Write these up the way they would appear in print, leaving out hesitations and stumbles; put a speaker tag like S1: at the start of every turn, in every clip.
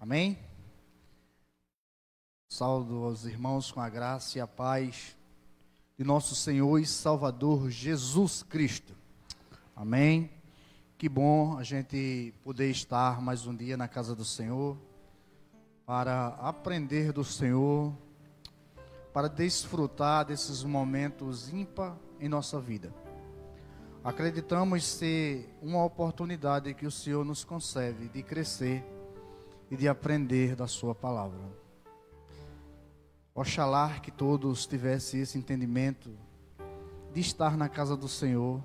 S1: Amém? Saúdo aos irmãos com a graça e a paz de nosso Senhor e Salvador Jesus Cristo. Amém? Que bom a gente poder estar mais um dia na casa do Senhor, para aprender do Senhor, para desfrutar desses momentos ímpar em nossa vida. Acreditamos ser uma oportunidade que o Senhor nos concede de crescer e de aprender da sua palavra. Oxalá que todos tivessem esse entendimento de estar na casa do Senhor.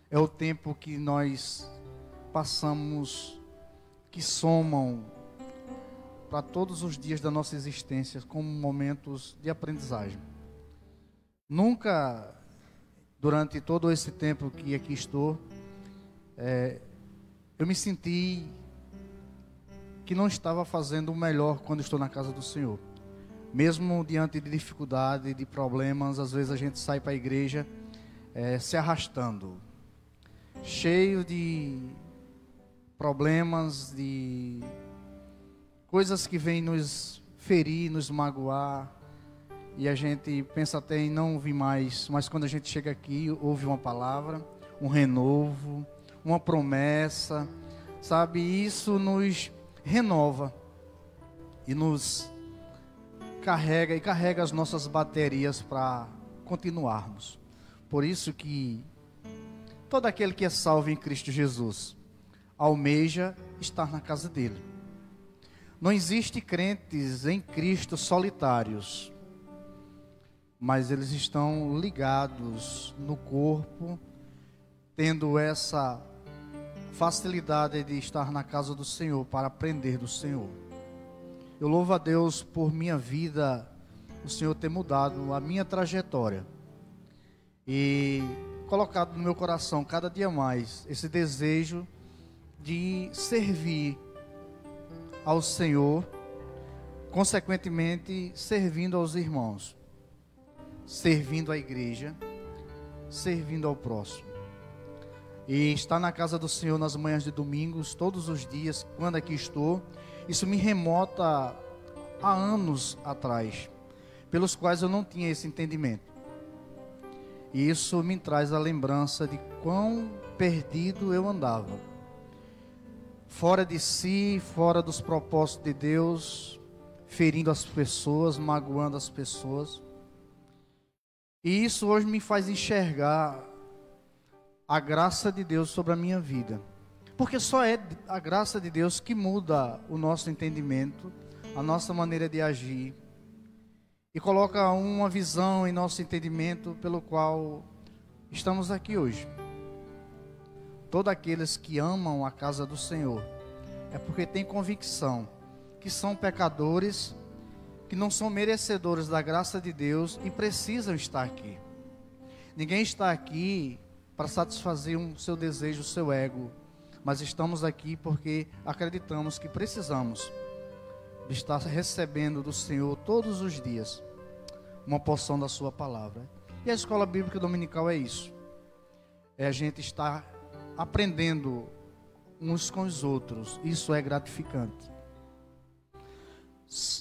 S1: É o tempo que nós passamos, que somam para todos os dias da nossa existência como momentos de aprendizagem. Nunca, durante todo esse tempo que aqui estou, eu me senti que não estava fazendo o melhor quando estou na casa do Senhor. Mesmo diante de dificuldade, de problemas, às vezes a gente sai para a igreja se arrastando, cheio de problemas, de coisas que vêm nos ferir, nos magoar, e a gente pensa até em não vir mais, mas quando a gente chega aqui, ouve uma palavra, um renovo, uma promessa, sabe, isso nos renova e nos carrega as nossas baterias para continuarmos. Por isso que todo aquele que é salvo em Cristo Jesus almeja estar na casa dele. Não existe crentes em Cristo solitários, mas eles estão ligados no corpo, tendo essa facilidade de estar na casa do Senhor para aprender do Senhor. Eu louvo a Deus por minha vida, o Senhor ter mudado a minha trajetória e colocado no meu coração cada dia mais esse desejo de servir ao Senhor, consequentemente servindo aos irmãos, servindo à igreja, servindo ao próximo. E estar na casa do Senhor nas manhãs de domingos, todos os dias, quando aqui estou, isso me remota a anos atrás, pelos quais eu não tinha esse entendimento. E isso me traz a lembrança de quão perdido eu andava, fora de si, fora dos propósitos de Deus, ferindo as pessoas, magoando as pessoas. E isso hoje me faz enxergar a graça de Deus sobre a minha vida, porque só é a graça de Deus que muda o nosso entendimento, a nossa maneira de agir, e coloca uma visão em nosso entendimento pelo qual estamos aqui hoje. Todos aqueles que amam a casa do Senhor é porque têm convicção que são pecadores, que não são merecedores da graça de Deus e precisam estar aqui. Ninguém está aqui para satisfazer o seu desejo, o seu ego, mas estamos aqui porque acreditamos que precisamos de estar recebendo do Senhor todos os dias uma porção da sua palavra. E a escola bíblica dominical é isso, é a gente estar aprendendo uns com os outros. Isso é gratificante.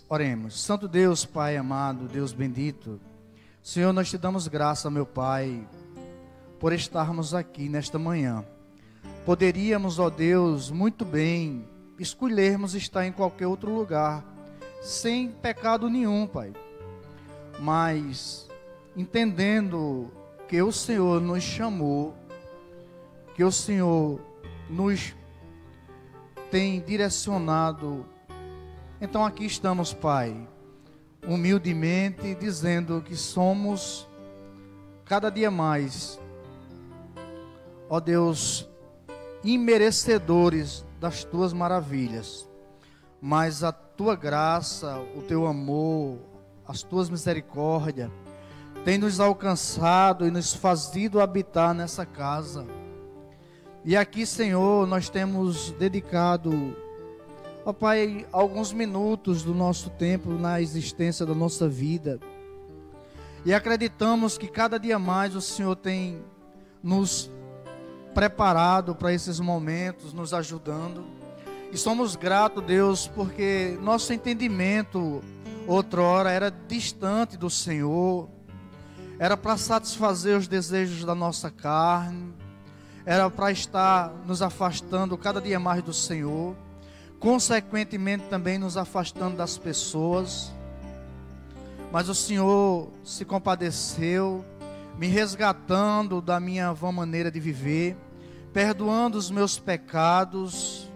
S1: Oremos. Santo Deus, Pai amado, Deus bendito, Senhor, nós te damos graça, meu Pai, por estarmos aqui nesta manhã. Poderíamos, ó Deus, muito bem escolhermos estar em qualquer outro lugar, sem pecado nenhum, Pai, mas entendendo que o Senhor nos chamou, que o Senhor nos tem direcionado, então aqui estamos, Pai, humildemente dizendo que somos cada dia mais, ó Deus, imerecedores das tuas maravilhas, mas a tua graça, o teu amor, as tuas misericórdias tem nos alcançado e nos fazido habitar nessa casa. E aqui, Senhor, nós temos dedicado, ó Pai, alguns minutos do nosso tempo na existência da nossa vida, e acreditamos que cada dia mais o Senhor tem nos preparado para esses momentos, nos ajudando. E somos gratos, Deus, porque nosso entendimento outrora era distante do Senhor, era para satisfazer os desejos da nossa carne, era para estar nos afastando cada dia mais do Senhor, consequentemente também nos afastando das pessoas. Mas o Senhor se compadeceu, me resgatando da minha vã maneira de viver, perdoando os meus pecados,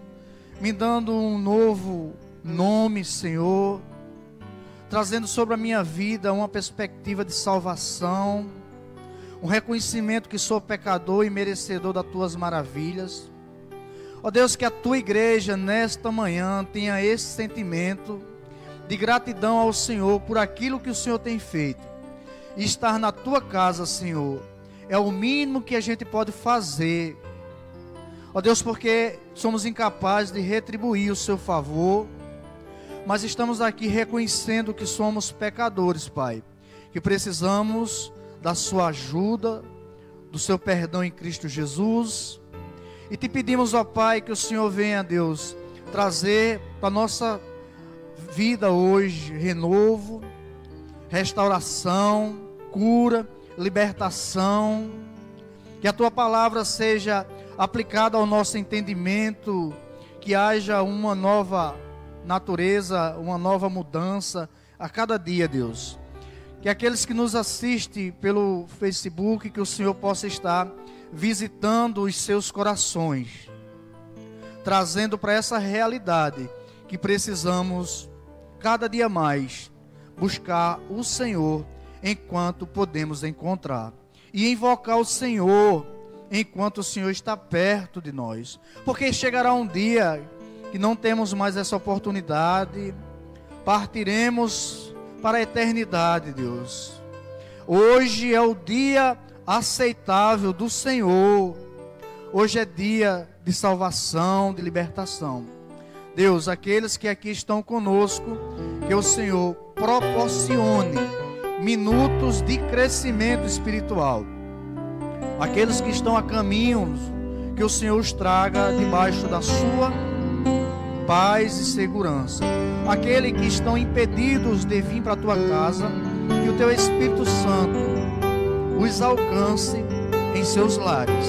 S1: me dando um novo nome, Senhor, trazendo sobre a minha vida uma perspectiva de salvação, um reconhecimento que sou pecador e merecedor das tuas maravilhas. Ó Deus, que a tua igreja nesta manhã tenha esse sentimento de gratidão ao Senhor por aquilo que o Senhor tem feito. E estar na tua casa, Senhor, é o mínimo que a gente pode fazer. Ó Deus, porque somos incapazes de retribuir o seu favor, mas estamos aqui reconhecendo que somos pecadores, Pai, que precisamos da sua ajuda, do seu perdão em Cristo Jesus. E te pedimos, ó Pai, que o Senhor venha, Deus, trazer para a nossa vida hoje renovo, restauração, cura, libertação. Que a tua palavra seja aplicada ao nosso entendimento, que haja uma nova natureza, uma nova mudança a cada dia, Deus. Que aqueles que nos assistem pelo Facebook, que o Senhor possa estar visitando os seus corações, trazendo para essa realidade que precisamos cada dia mais buscar o Senhor enquanto podemos encontrar, e invocar o Senhor enquanto o Senhor está perto de nós, porque chegará um dia que não temos mais essa oportunidade, partiremos para a eternidade, Deus. Hoje é o dia aceitável do Senhor, hoje é dia de salvação, de libertação. Deus, aqueles que aqui estão conosco, que o Senhor proporcione minutos de crescimento espiritual. Aqueles que estão a caminho, que o Senhor os traga debaixo da sua paz e segurança. Aqueles que estão impedidos de vir para a tua casa, que o teu Espírito Santo os alcance em seus lares.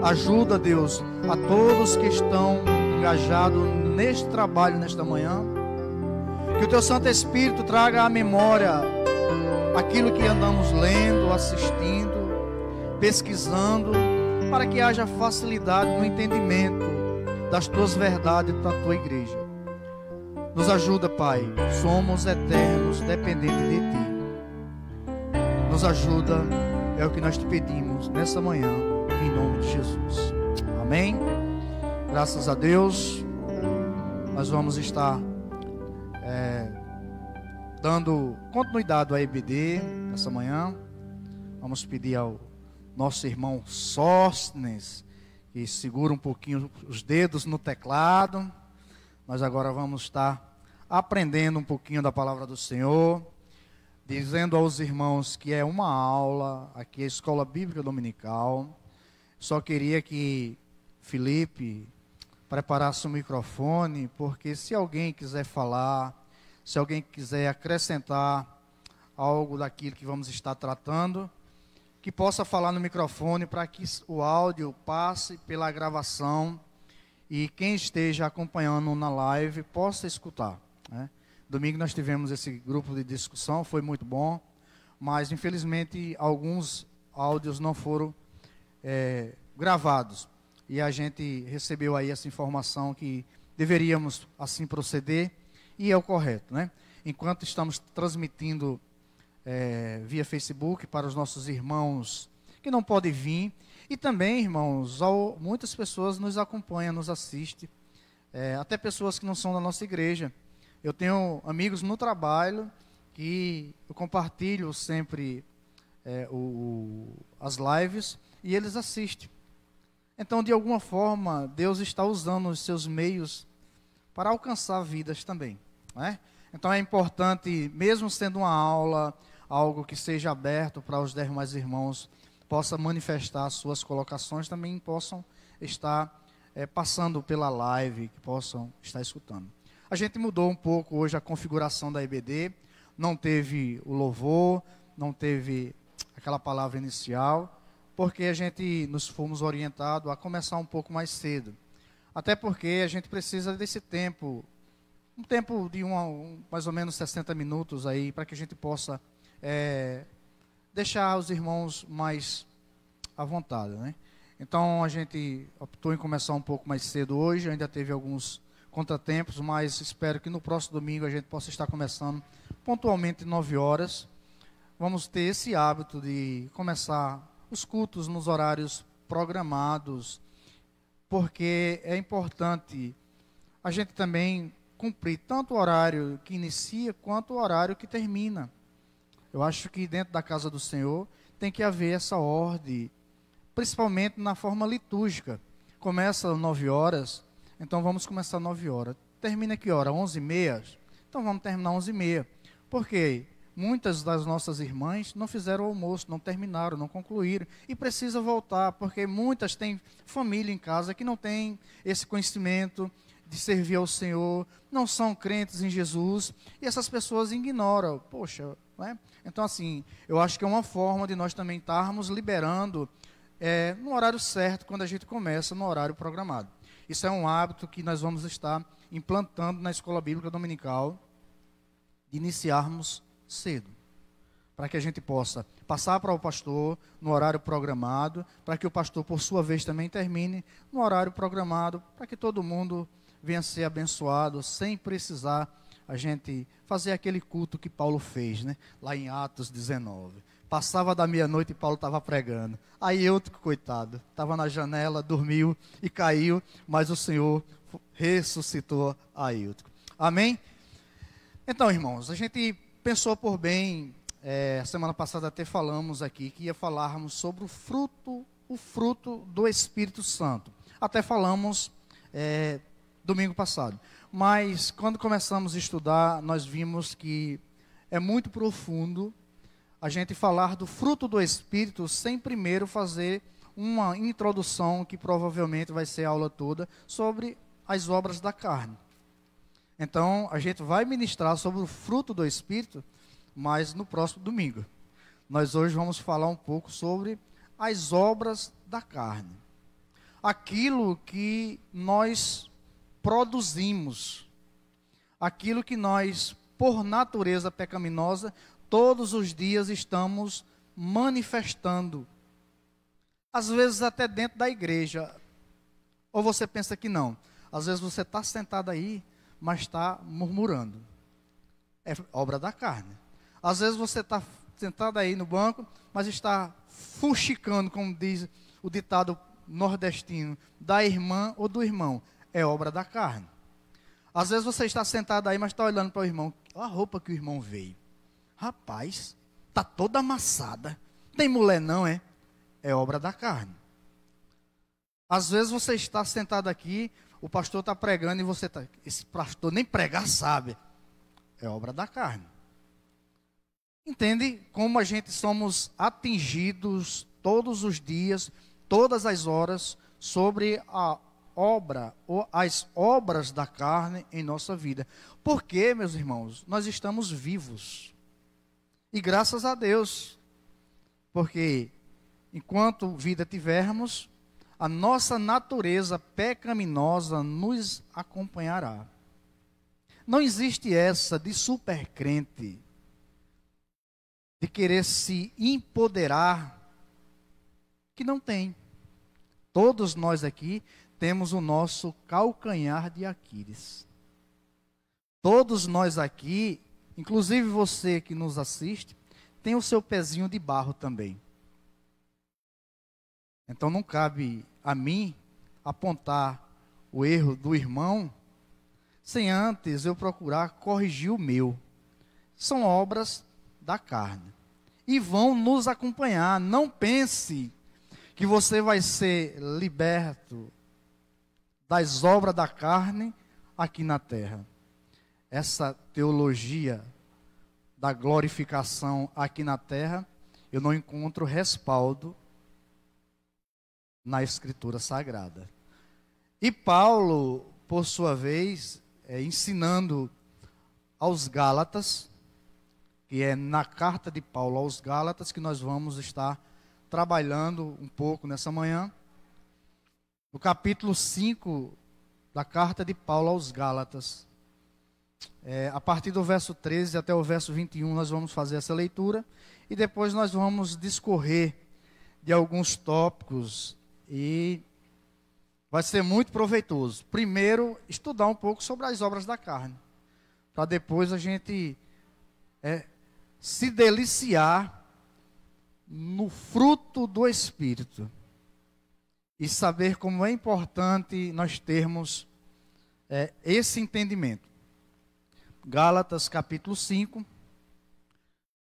S1: Ajuda, Deus, a todos que estão engajados neste trabalho nesta manhã. Que o teu Santo Espírito traga à memória aquilo que andamos lendo, assistindo, pesquisando, para que haja facilidade no entendimento das tuas verdades da tua igreja. Nos ajuda, Pai. Somos eternos, dependentes de ti. Nos ajuda, é o que nós te pedimos nessa manhã, em nome de Jesus. Amém. Graças a Deus. Nós vamos estar dando continuidade à EBD nessa manhã. Vamos pedir ao nosso irmão Sóstenes que segura um pouquinho os dedos no teclado. Nós agora vamos estar aprendendo um pouquinho da palavra do Senhor, dizendo aos irmãos que é uma aula, aqui é a Escola Bíblica Dominical. Só queria que Felipe preparasse o microfone, porque se alguém quiser falar, se alguém quiser acrescentar algo daquilo que vamos estar tratando, que possa falar no microfone para que o áudio passe pela gravação e quem esteja acompanhando na live possa escutar, né? Domingo nós tivemos esse grupo de discussão, foi muito bom, mas infelizmente alguns áudios não foram gravados. E a gente recebeu aí essa informação que deveríamos assim proceder, e é o correto, né? Enquanto estamos transmitindo via Facebook para os nossos irmãos que não podem vir, e também, irmãos, muitas pessoas nos acompanham, nos assistem, até pessoas que não são da nossa igreja. Eu tenho amigos no trabalho que eu compartilho sempre as lives e eles assistem. Então, de alguma forma, Deus está usando os seus meios para alcançar vidas também, né? Então, é importante, mesmo sendo uma aula, algo que seja aberto para os demais irmãos, possa manifestar suas colocações, também possam estar passando pela live, que possam estar escutando. A gente mudou um pouco hoje a configuração da EBD, não teve o louvor, não teve aquela palavra inicial, porque a gente nos fomos orientados a começar um pouco mais cedo. Até porque a gente precisa desse tempo, um tempo de mais ou menos 60 minutos aí, para que a gente possa deixar os irmãos mais à vontade, né? Então a gente optou em começar um pouco mais cedo hoje, ainda teve alguns contratempos, mas espero que no próximo domingo a gente possa estar começando pontualmente 9 horas. Vamos ter esse hábito de começar os cultos nos horários programados, porque é importante a gente também cumprir tanto o horário que inicia quanto o horário que termina. Eu acho que dentro da casa do Senhor tem que haver essa ordem, principalmente na forma litúrgica. Começa às 9 horas, então vamos começar às 9 horas. Termina que hora? 11h30? Então vamos terminar às 11h30. Por quê? Muitas das nossas irmãs não fizeram o almoço, não terminaram, não concluíram. E precisa voltar, porque muitas têm família em casa que não tem esse conhecimento de servir ao Senhor, não são crentes em Jesus, e essas pessoas ignoram. Poxa, né? Então assim, eu acho que é uma forma de nós também estarmos liberando no horário certo, quando a gente começa no horário programado. Isso é um hábito que nós vamos estar implantando na Escola Bíblica Dominical, de iniciarmos cedo, para que a gente possa passar para o pastor no horário programado, para que o pastor, por sua vez, também termine no horário programado, para que todo mundo venha ser abençoado, sem precisar a gente fazer aquele culto que Paulo fez, né? Lá em Atos 19. Passava da meia-noite e Paulo estava pregando. Aí Eutico, coitado, estava na janela, dormiu e caiu, mas o Senhor ressuscitou a Eutico. Amém? Então, irmãos, a gente pensou por bem, semana passada até falamos aqui, que ia falarmos sobre o fruto do Espírito Santo. Até falamos domingo passado. Mas, quando começamos a estudar, nós vimos que é muito profundo a gente falar do fruto do Espírito sem primeiro fazer uma introdução, que provavelmente vai ser a aula toda, sobre as obras da carne. Então, a gente vai ministrar sobre o fruto do Espírito, mas no próximo domingo. Nós hoje vamos falar um pouco sobre as obras da carne. Aquilo que nós produzimos, aquilo que nós, por natureza pecaminosa, todos os dias estamos manifestando. Às vezes até dentro da igreja. Ou você pensa que não. Às vezes você está sentado aí, mas está murmurando. É obra da carne. Às vezes você está sentado aí no banco, mas está fuxicando, como diz o ditado nordestino, da irmã ou do irmão. É obra da carne. Às vezes você está sentado aí, mas está olhando para o irmão. Olha a roupa que o irmão veio. Rapaz, está toda amassada. Tem mulher não, é? É obra da carne. Às vezes você está sentado aqui, o pastor está pregando e você está... Esse pastor nem pregar sabe. É obra da carne. Entende como a gente somos atingidos todos os dias, todas as horas, sobre a obra ou as obras da carne em nossa vida. Porque, meus irmãos, nós estamos vivos. E graças a Deus, porque enquanto vida tivermos, a nossa natureza pecaminosa nos acompanhará. Não existe essa de supercrente, de querer se empoderar, que não tem. Todos nós aqui temos o nosso calcanhar de Aquiles. Todos nós aqui, inclusive você que nos assiste, tem o seu pezinho de barro também. Então não cabe a mim apontar o erro do irmão sem antes eu procurar corrigir o meu. São obras da carne. E vão nos acompanhar. Não pense que você vai ser liberto das obras da carne aqui na terra. Essa teologia da glorificação aqui na terra, eu não encontro respaldo na Escritura Sagrada. E Paulo, por sua vez, ensinando aos Gálatas, que é na carta de Paulo aos Gálatas que nós vamos estar trabalhando um pouco nessa manhã, no capítulo 5 da carta de Paulo aos Gálatas. A partir do verso 13 até o verso 21 nós vamos fazer essa leitura e depois nós vamos discorrer de alguns tópicos e vai ser muito proveitoso. Primeiro, estudar um pouco sobre as obras da carne, para depois a gente se deliciar no fruto do Espírito e saber como é importante nós termos esse entendimento. Gálatas capítulo 5,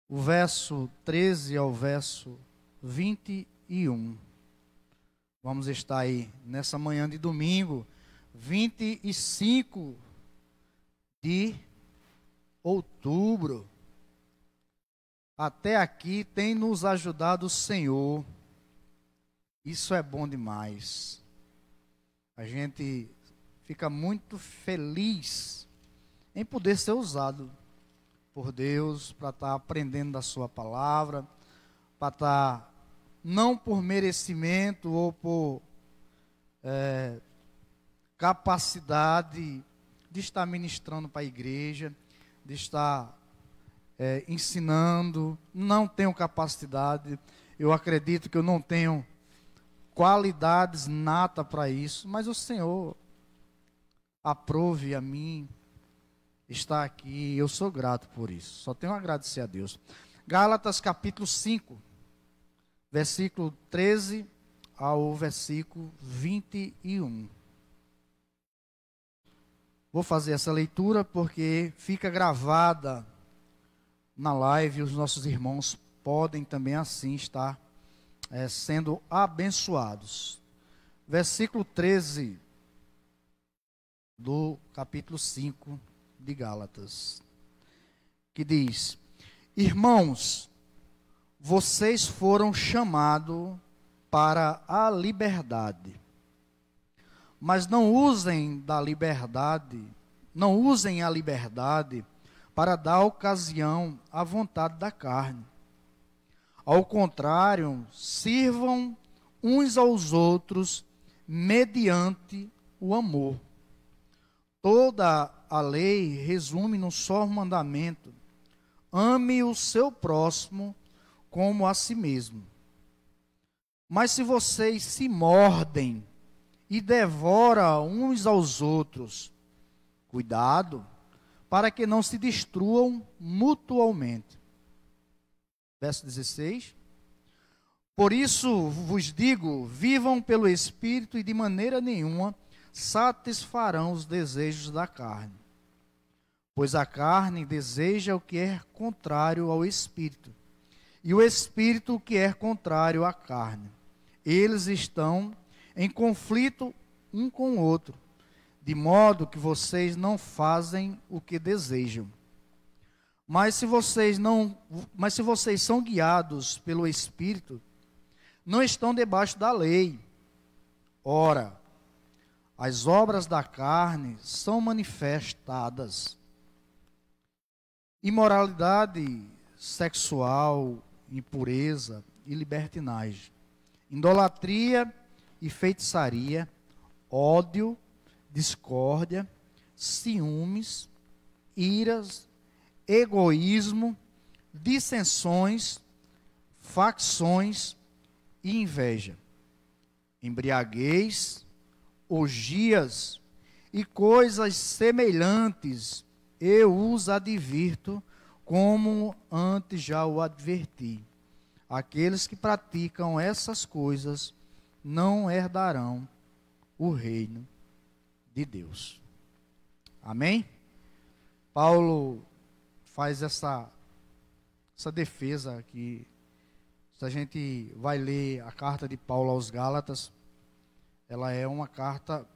S1: o verso 13 ao verso 21. Vamos estar aí nessa manhã de domingo, 25 de outubro. Até aqui tem nos ajudado o Senhor. Isso é bom demais. A gente fica muito feliz em poder ser usado por Deus para estar aprendendo da sua palavra, para estar, não por merecimento ou por capacidade de estar ministrando para a igreja, de estar ensinando, não tenho capacidade, eu acredito que eu não tenho qualidades nata para isso, mas o Senhor aprove a mim estar aqui, eu sou grato por isso, só tenho a agradecer a Deus. Gálatas capítulo 5, versículo 13 ao versículo 21. Vou fazer essa leitura porque fica gravada na live e os nossos irmãos podem também assim estar sendo abençoados. Versículo 13 do capítulo 5 de Gálatas, que diz: Irmãos, vocês foram chamados para a liberdade, mas não usem a liberdade para dar ocasião à vontade da carne. Ao contrário, sirvam uns aos outros mediante o amor. Toda a lei resume num só mandamento: ame o seu próximo como a si mesmo. Mas se vocês se mordem e devoram uns aos outros, cuidado, para que não se destruam mutualmente. Verso 16. Por isso vos digo, vivam pelo Espírito e de maneira nenhuma satisfarão os desejos da carne. Pois a carne deseja o que é contrário ao Espírito, e o Espírito o que é contrário à carne. Eles estão em conflito um com o outro, de modo que vocês não fazem o que desejam. Mas se vocês são guiados pelo Espírito, não estão debaixo da lei. Ora, as obras da carne são manifestadas: imoralidade sexual, impureza e libertinagem, idolatria e feitiçaria, ódio, discórdia, ciúmes, iras, egoísmo, dissensões, facções e inveja, embriaguez, orgias e coisas semelhantes. Eu os advirto, como antes já o adverti. Aqueles que praticam essas coisas não herdarão o reino de Deus. Amém? Paulo faz essa defesa aqui. Se a gente vai ler a carta de Paulo aos Gálatas, ela é uma carta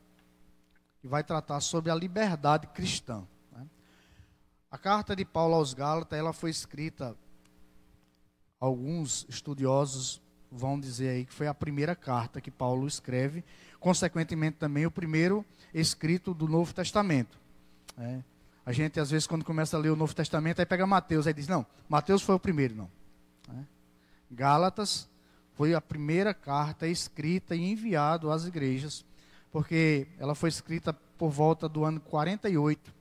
S1: que vai tratar sobre a liberdade cristã, né? A carta de Paulo aos Gálatas, ela foi escrita, alguns estudiosos vão dizer aí que foi a primeira carta que Paulo escreve consequentemente também o primeiro escrito do Novo Testamento. A gente, às vezes, quando começa a ler o Novo Testamento, aí pega Mateus, aí diz, não, Mateus foi o primeiro, não. Gálatas foi a primeira carta escrita e enviada às igrejas, porque ela foi escrita por volta do ano 48,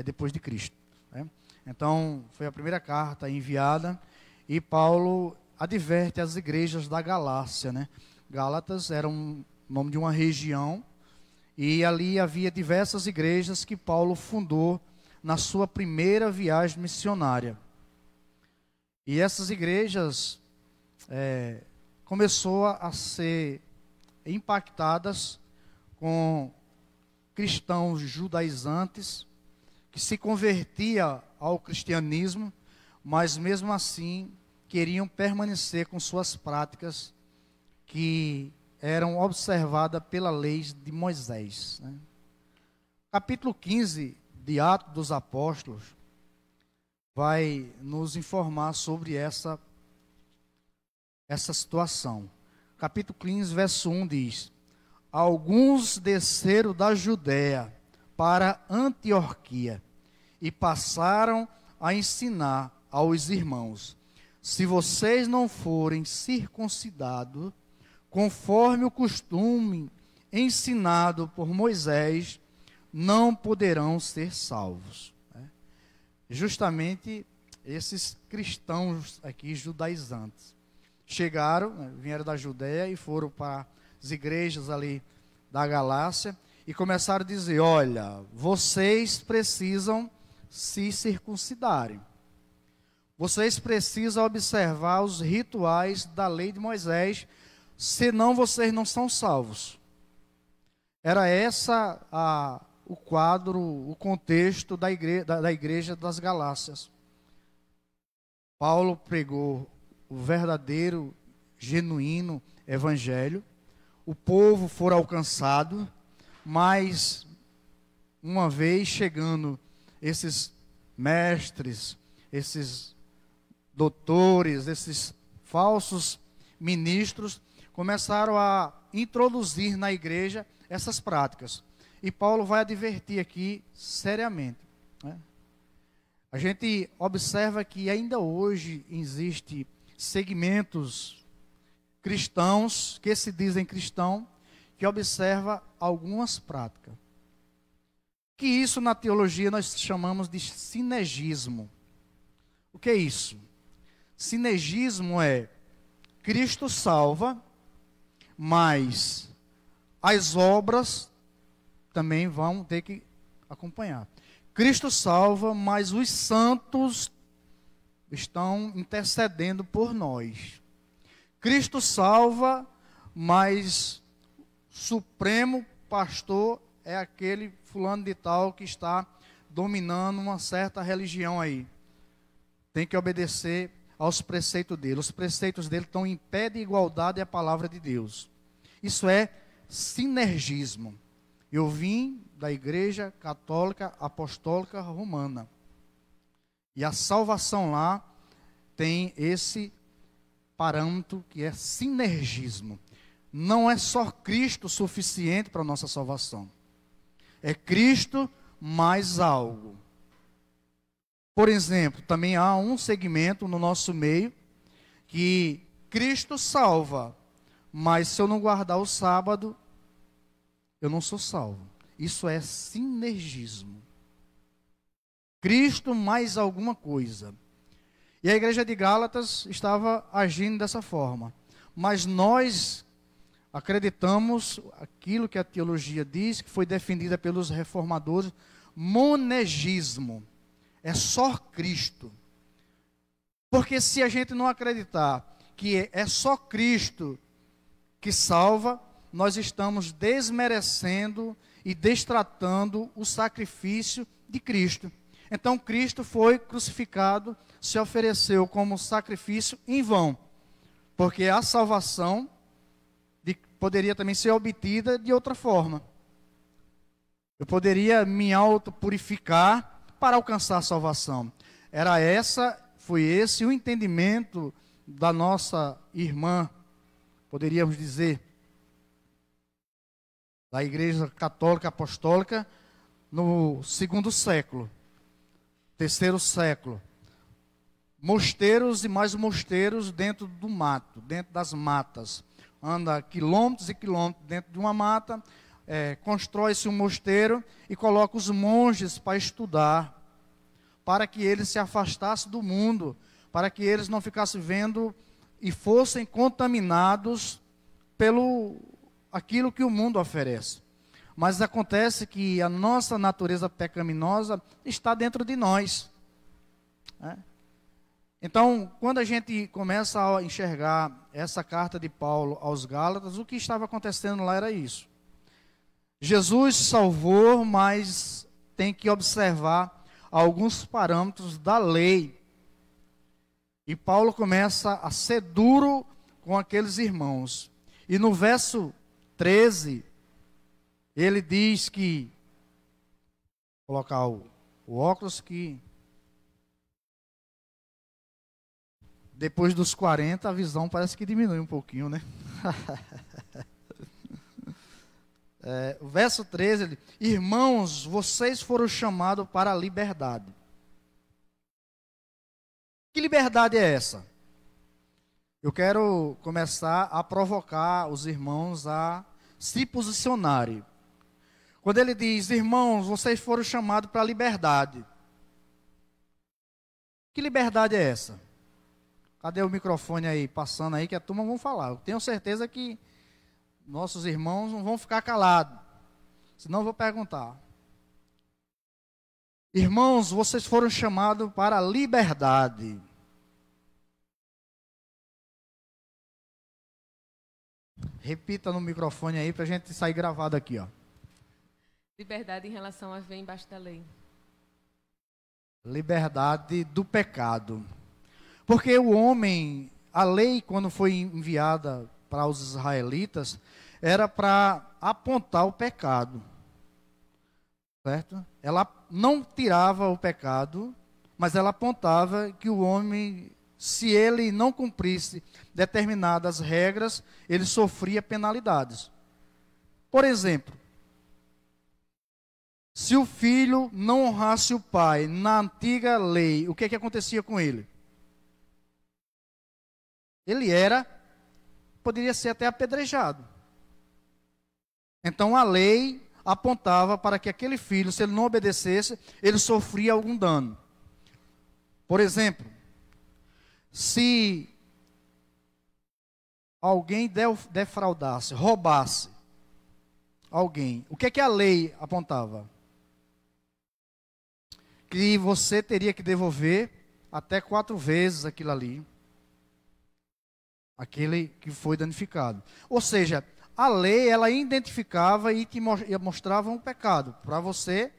S1: depois de Cristo. Então, foi a primeira carta enviada, e Paulo adverte as igrejas da Galácia. Gálatas era o nome de uma região, e ali havia diversas igrejas que Paulo fundou na sua primeira viagem missionária. E essas igrejas começou a ser impactadas com cristãos judaizantes que se convertiam ao cristianismo, mas mesmo assim queriam permanecer com suas práticas que eram observadas pela lei de Moisés. Capítulo 15 de Atos dos Apóstolos vai nos informar sobre essa situação. Capítulo 15, verso 1 diz: alguns desceram da Judéia para Antioquia e passaram a ensinar aos irmãos: se vocês não forem circuncidados, conforme o costume ensinado por Moisés, não poderão ser salvos. Justamente esses cristãos aqui judaizantes chegaram, vieram da Judéia e foram para as igrejas ali da Galácia e começaram a dizer: olha, vocês precisam se circuncidarem, vocês precisam observar os rituais da lei de Moisés, senão vocês não são salvos. Era essa o quadro, o contexto da igreja das Galácias. Paulo pregou o verdadeiro, genuíno evangelho. O povo foi alcançado, mas uma vez chegando esses mestres, esses doutores, esses falsos ministros, começaram a introduzir na igreja essas práticas. E Paulo vai advertir aqui seriamente. A gente observa que ainda hoje existe segmentos cristãos, que se dizem cristãos, que observa algumas práticas. Que isso na teologia nós chamamos de sinergismo. O que é isso? Sinergismo é Cristo salva, mas as obras também vão ter que acompanhar. Cristo salva, mas os santos estão intercedendo por nós. Cristo salva, mas supremo pastor é aquele fulano de tal que está dominando uma certa religião aí. Tem que obedecer aos preceitos dele. Os preceitos dele estão em pé de igualdade à palavra de Deus. Isso é sinergismo. Eu vim da Igreja Católica Apostólica Romana. E a salvação lá tem esse parâmetro que é sinergismo. Não é só Cristo suficiente para a nossa salvação. É Cristo mais algo. Por exemplo, também há um segmento no nosso meio que Cristo salva, mas se eu não guardar o sábado, eu não sou salvo. Isso é sinergismo. Cristo mais alguma coisa. E a igreja de Gálatas estava agindo dessa forma. Mas nós acreditamos aquilo que a teologia diz, que foi defendida pelos reformadores, monegismo. É só Cristo. Porque se a gente não acreditar que é só Cristo que salva, nós estamos desmerecendo e destratando o sacrifício de Cristo. Então Cristo foi crucificado, se ofereceu como sacrifício em vão, porque a salvação poderia também ser obtida de outra forma. Eu poderia me auto-purificar para alcançar a salvação. Foi esse o entendimento da nossa irmã, poderíamos dizer. da Igreja Católica Apostólica no segundo século, terceiro século. Mosteiros e mais mosteiros dentro do mato, dentro das matas. Anda quilômetros e quilômetros dentro de uma mata, constrói-se um mosteiro e coloca os monges para estudar, para que eles se afastassem do mundo, para que eles não ficassem vendo e fossem contaminados pelo aquilo que o mundo oferece. Mas acontece que a nossa natureza pecaminosa está dentro de nós, né? Então, quando a gente começa a enxergar essa carta de Paulo aos Gálatas, o que estava acontecendo lá era isso. Jesus salvou, mas tem que observar alguns parâmetros da lei. E Paulo começa a ser duro com aqueles irmãos. E no verso 13, ele diz que, vou colocar o óculos que depois dos 40 a visão parece que diminui um pouquinho, né? O verso 13, ele, irmãos, vocês foram chamados para a liberdade. Que liberdade é essa? Eu quero começar a provocar os irmãos a se posicionarem. Quando ele diz, irmãos, vocês foram chamados para a liberdade. Que liberdade é essa? Cadê o microfone aí, passando aí, que a turma vão falar. Eu tenho certeza que nossos irmãos não vão ficar calados. Senão eu vou perguntar. Irmãos, vocês foram chamados para a liberdade. Repita no microfone aí para a gente sair gravado aqui, ó.
S2: Liberdade em relação a viver embaixo da lei.
S1: Liberdade do pecado. Porque o homem, a lei, quando foi enviada para os israelitas, era para apontar o pecado. Certo? Ela não tirava o pecado, mas ela apontava que o homem, se ele não cumprisse determinadas regras, ele sofria penalidades. Por exemplo, se o filho não honrasse o pai na antiga lei, o que acontecia com ele? Ele poderia ser até apedrejado. Então a lei apontava para que aquele filho, se ele não obedecesse, ele sofria algum dano. Por exemplo, se alguém defraudasse, roubasse alguém, o que a lei apontava? Que você teria que devolver até 4 vezes aquilo ali. Aquele que foi danificado. Ou seja, a lei, ela identificava e te mostrava um pecado. Para você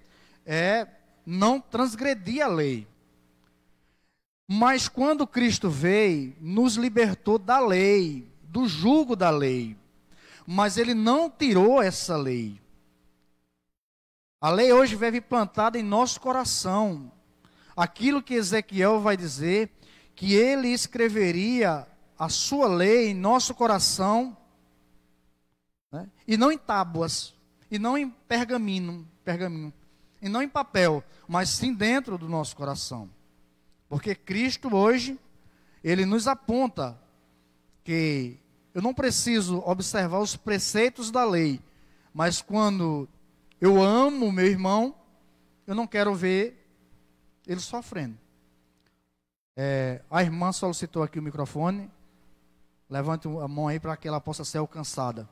S1: não transgredir a lei. Mas quando Cristo veio, nos libertou da lei, do jugo da lei. Mas Ele não tirou essa lei. A lei hoje vive plantada em nosso coração. Aquilo que Ezequiel vai dizer, que Ele escreveria a sua lei em nosso coração, né? E não em tábuas, e não em pergaminho, e não em papel, mas sim dentro do nosso coração. Porque Cristo hoje, Ele nos aponta que eu não preciso observar os preceitos da lei, mas quando eu amo o meu irmão, eu não quero ver ele sofrendo. A irmã solicitou aqui o microfone. Levante a mão aí para que ela possa ser alcançada.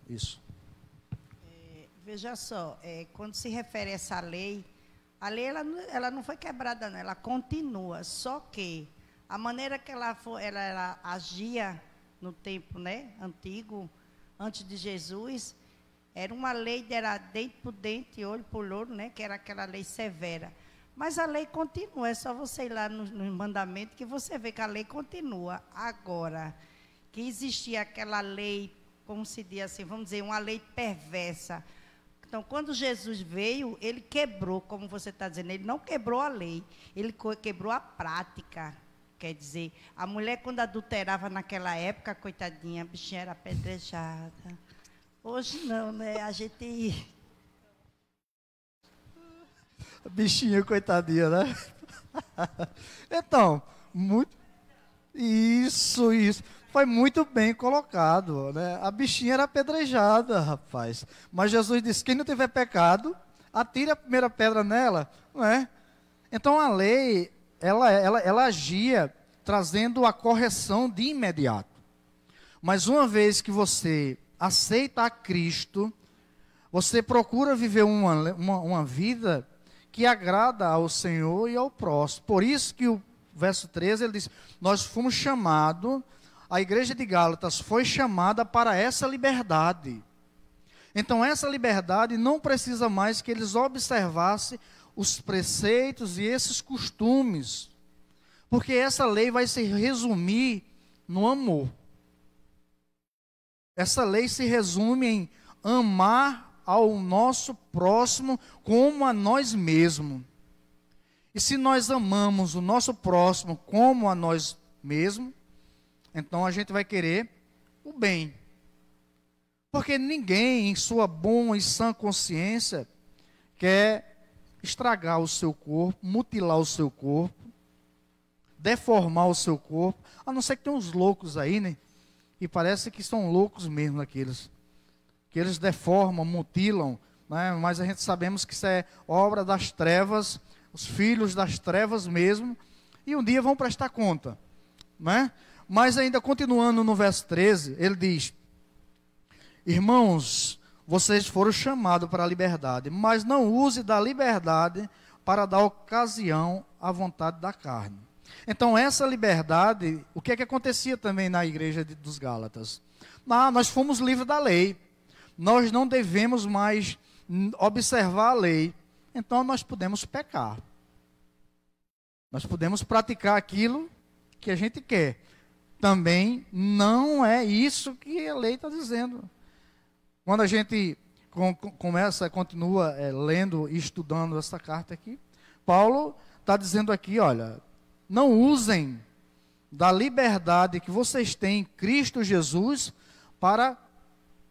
S1: Isso.
S3: Veja só, quando se refere a essa lei, a lei ela não foi quebrada, não, ela continua. Só que a maneira que ela agia no tempo, né, antigo, antes de Jesus, era uma lei, era dente por dente, olho por olho, né, que era aquela lei severa. Mas a lei continua, é só você ir lá no mandamento que você vê que a lei continua. Agora, que existia aquela lei, como se diz assim, vamos dizer, uma lei perversa. Então, quando Jesus veio, Ele quebrou, como você está dizendo, Ele não quebrou a lei, Ele quebrou a prática. Quer dizer, a mulher quando adulterava naquela época, coitadinha, a bichinha era apedrejada. Hoje não, né? A gente...
S1: Bichinha, coitadinha, né? Então, muito... Isso. Foi muito bem colocado, né? A bichinha era apedrejada, rapaz. Mas Jesus disse, quem não tiver pecado, atire a primeira pedra nela, não é? Então a lei, ela agia trazendo a correção de imediato. Mas uma vez que você aceita a Cristo, você procura viver uma vida que agrada ao Senhor e ao próximo. Por isso que o verso 13, ele diz, nós fomos chamados, a igreja de Gálatas foi chamada para essa liberdade. Então essa liberdade não precisa mais que eles observassem os preceitos e esses costumes, porque essa lei vai se resumir no amor. Essa lei se resume em amar ao nosso próximo como a nós mesmos. E se nós amamos o nosso próximo como a nós mesmos, então a gente vai querer o bem. Porque ninguém, em sua boa e sã consciência, quer estragar o seu corpo, mutilar o seu corpo, deformar o seu corpo, a não ser que tem uns loucos aí, né? E parece que são loucos mesmo aqueles, que eles deformam, mutilam, né? Mas a gente sabemos que isso é obra das trevas, os filhos das trevas mesmo, e um dia vão prestar conta, né? Mas ainda continuando no verso 13, ele diz, irmãos, vocês foram chamados para a liberdade, mas não use da liberdade para dar ocasião à vontade da carne. Então essa liberdade, o que é que acontecia também na igreja dos Gálatas? Nós fomos livres da lei, nós não devemos mais observar a lei, então nós podemos pecar. Nós podemos praticar aquilo que a gente quer. Também não é isso que a lei está dizendo. Quando a gente continua lendo e estudando essa carta aqui, Paulo está dizendo aqui, olha, não usem da liberdade que vocês têm em Cristo Jesus para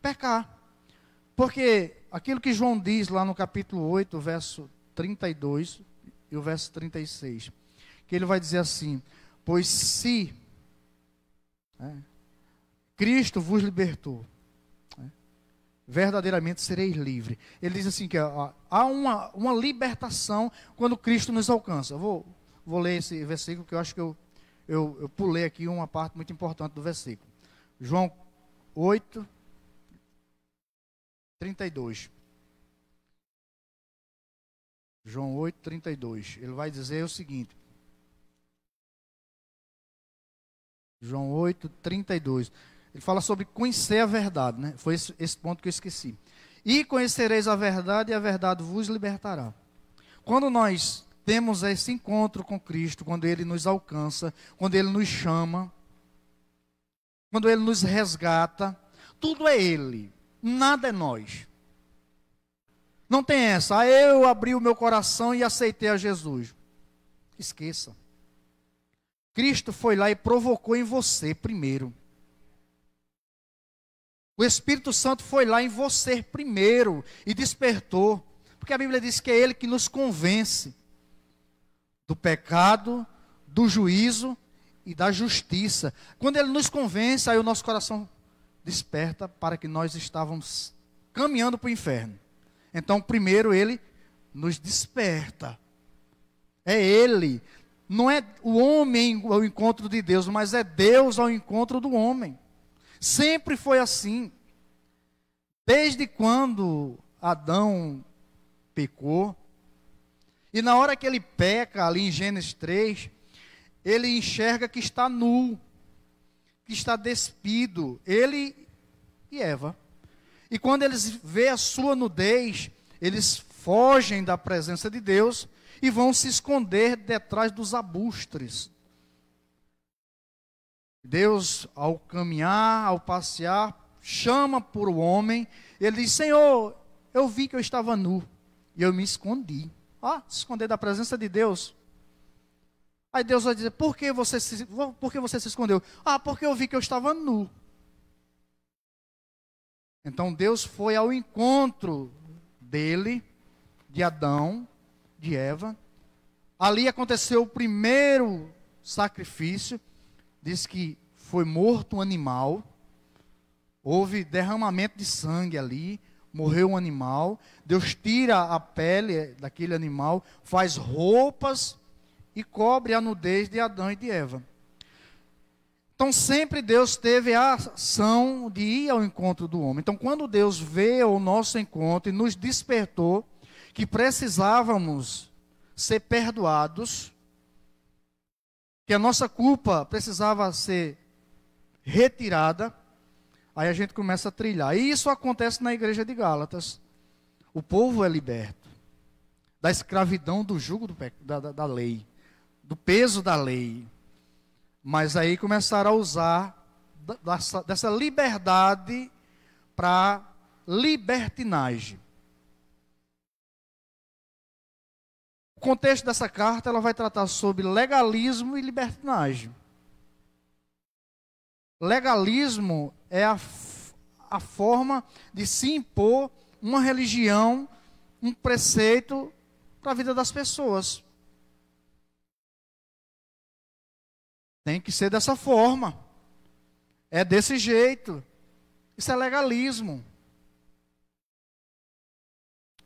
S1: pecar. Porque aquilo que João diz lá no capítulo 8, verso 32 e o verso 36, que ele vai dizer assim, pois se Cristo vos libertou, verdadeiramente sereis livres. Ele diz assim, que há uma libertação quando Cristo nos alcança. Eu vou ler esse versículo, que eu acho que eu pulei aqui uma parte muito importante do versículo. João 8, 32. João 8, 32. Ele vai dizer o seguinte. João 8, 32. Ele fala sobre conhecer a verdade, né? Foi esse ponto que eu esqueci. E conhecereis a verdade, e a verdade vos libertará. Quando nós temos esse encontro com Cristo, quando Ele nos alcança, quando Ele nos chama, quando Ele nos resgata, tudo é Ele, nada é nós. Não tem essa, eu abri o meu coração e aceitei a Jesus. Esqueça. Cristo foi lá e provocou em você primeiro. O Espírito Santo foi lá em você primeiro e despertou. Porque a Bíblia diz que é Ele que nos convence do pecado, do juízo e da justiça. Quando Ele nos convence, aí o nosso coração desperta para que nós estávamos caminhando para o inferno. Então, primeiro Ele nos desperta. É Ele. Não é o homem ao encontro de Deus, mas é Deus ao encontro do homem. Sempre foi assim. Desde quando Adão pecou, e na hora que ele peca, ali em Gênesis 3, ele enxerga que está nu, que está despido, ele e Eva. E quando eles veem a sua nudez, eles fogem da presença de Deus e vão se esconder detrás dos arbustos. Deus, ao caminhar, ao passear, chama por o homem, ele diz, Senhor, eu vi que eu estava nu, e eu me escondi. Se esconder da presença de Deus. Aí Deus vai dizer, por que você se escondeu? Ah, porque eu vi que eu estava nu. Então Deus foi ao encontro dele, de Adão, de Eva. Ali aconteceu o primeiro sacrifício. Diz que foi morto um animal. Houve derramamento de sangue ali. Morreu um animal. Deus tira a pele daquele animal, faz roupas e cobre a nudez de Adão e de Eva. Então sempre Deus teve a ação de ir ao encontro do homem. Então quando Deus veio ao nosso encontro e nos despertou que precisávamos ser perdoados, que a nossa culpa precisava ser retirada, aí a gente começa a trilhar. E isso acontece na igreja de Gálatas. O povo é liberto da escravidão, do jugo da lei, do peso da lei. Mas aí começaram a usar dessa liberdade para libertinagem. O contexto dessa carta, ela vai tratar sobre legalismo e libertinagem. Legalismo é a forma de se impor uma religião, um preceito para a vida das pessoas. Tem que ser dessa forma. É desse jeito. Isso é legalismo.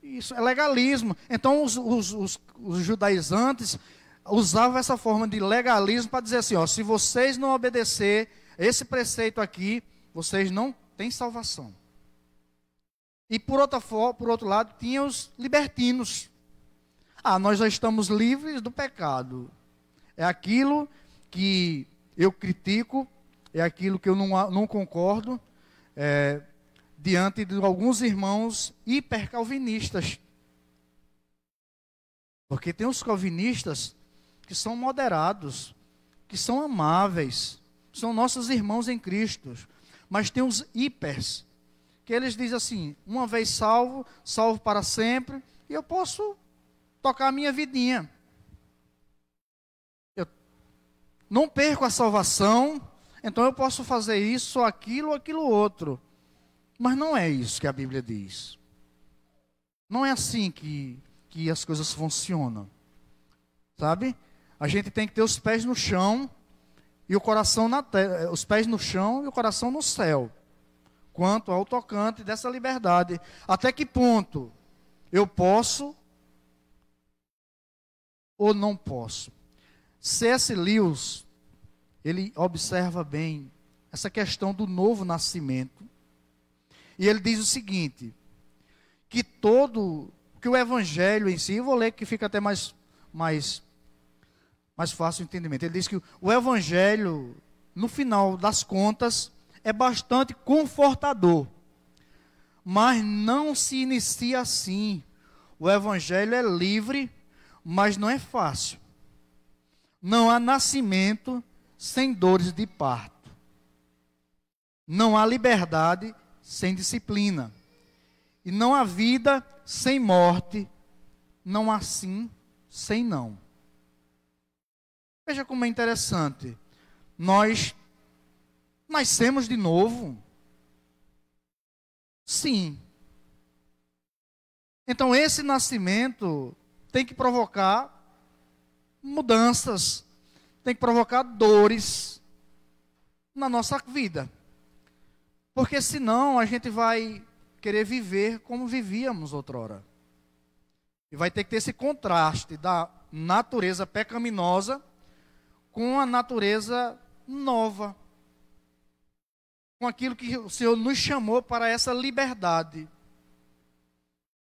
S1: Isso é legalismo. Então os judaizantes usavam essa forma de legalismo para dizer assim, ó, se vocês não obedecer esse preceito aqui, vocês não têm salvação. E por outro lado, tinha os libertinos. Ah, nós já estamos livres do pecado. É aquilo que eu critico, é aquilo que eu não concordo, diante de alguns irmãos hipercalvinistas. Porque tem os calvinistas que são moderados, que são amáveis, são nossos irmãos em Cristo. Mas tem os hipers, que eles dizem assim, uma vez salvo, salvo para sempre, e eu posso tocar a minha vidinha. Eu não perco a salvação, então eu posso fazer isso, aquilo, aquilo outro. Mas não é isso que a Bíblia diz. Não é assim que as coisas funcionam. Sabe? A gente tem que ter os pés no chão e o coração na terra, os pés no chão e o coração no céu. Quanto ao tocante dessa liberdade. Até que ponto eu posso ou não posso? C.S. Lewis, ele observa bem essa questão do novo nascimento. E ele diz o seguinte, que o evangelho em si, eu vou ler que fica até mais fácil o entendimento. Ele diz que o evangelho, no final das contas, é bastante confortador. Mas não se inicia assim. O evangelho é livre, mas não é fácil. Não há nascimento sem dores de parto. Não há liberdade sem disciplina. E não há vida sem morte. Não há sim sem não. Veja como é interessante. Nós nascemos de novo. Sim. Então esse nascimento tem que provocar mudanças, tem que provocar dores na nossa vida. Porque senão a gente vai querer viver como vivíamos outrora. E vai ter que ter esse contraste da natureza pecaminosa com a natureza nova. Com aquilo que o Senhor nos chamou para essa liberdade.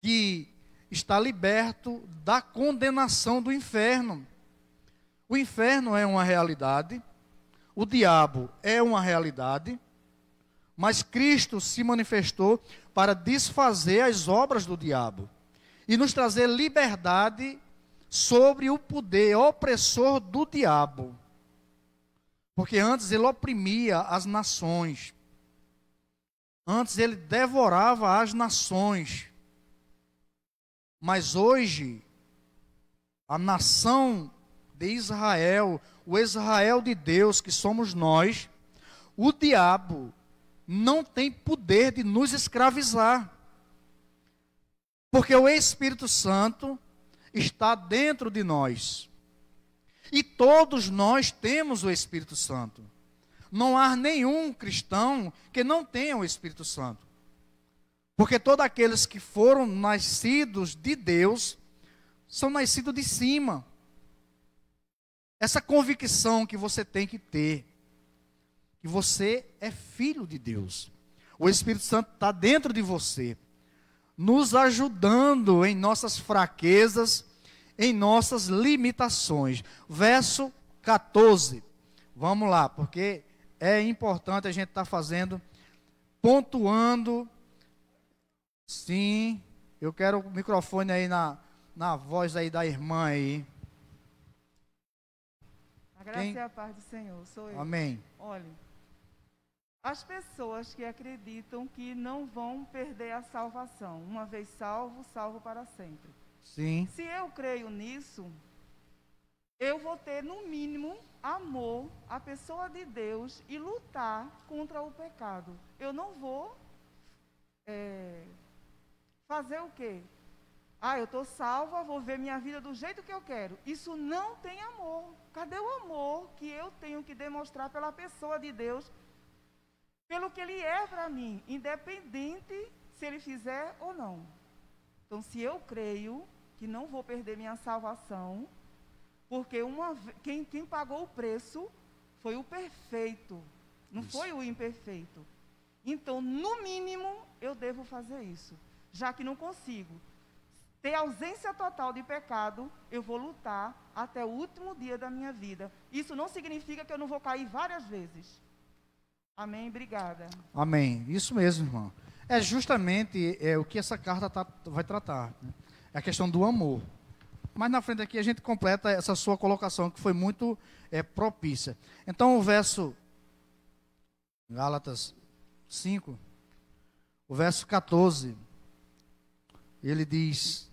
S1: De estar liberto da condenação do inferno. O inferno é uma realidade. O diabo é uma realidade. Mas Cristo se manifestou para desfazer as obras do diabo. E nos trazer liberdade sobre o poder opressor do diabo. Porque antes ele oprimia as nações. Antes ele devorava as nações. Mas hoje, a nação de Israel, o Israel de Deus, que somos nós, o diabo não tem poder de nos escravizar. Porque o Espírito Santo está dentro de nós. E todos nós temos o Espírito Santo. Não há nenhum cristão que não tenha o Espírito Santo. Porque todos aqueles que foram nascidos de Deus são nascidos de cima. Essa convicção que você tem que ter, que você é filho de Deus. O Espírito Santo está dentro de você, nos ajudando em nossas fraquezas, em nossas limitações. Verso 14. Vamos lá, porque é importante a gente estar fazendo, pontuando. Sim, eu quero o microfone aí na voz aí da irmã aí.
S4: A graça e a paz do Senhor, sou eu.
S1: Amém.
S4: Olha, as pessoas que acreditam que não vão perder a salvação, uma vez salvo, salvo para sempre.
S1: Sim.
S4: Se eu creio nisso, eu vou ter, no mínimo, amor à pessoa de Deus e lutar contra o pecado. Eu não vou fazer o quê? Eu estou salva, vou ver minha vida do jeito que eu quero. Isso não tem amor. Cadê o amor que eu tenho que demonstrar pela pessoa de Deus, pelo que Ele é para mim, independente se Ele fizer ou não? Então, se eu creio que não vou perder minha salvação, porque quem pagou o preço foi o perfeito, não foi o imperfeito. Então, no mínimo, eu devo fazer isso. Já que não consigo ter ausência total de pecado, eu vou lutar até o último dia da minha vida. Isso não significa que eu não vou cair várias vezes. Amém? Obrigada.
S1: Amém. Isso mesmo, irmão. É justamente o que essa carta vai tratar, né? É a questão do amor. Mas na frente aqui a gente completa essa sua colocação, que foi muito propícia. Então o verso, Gálatas 5, o verso 14, ele diz,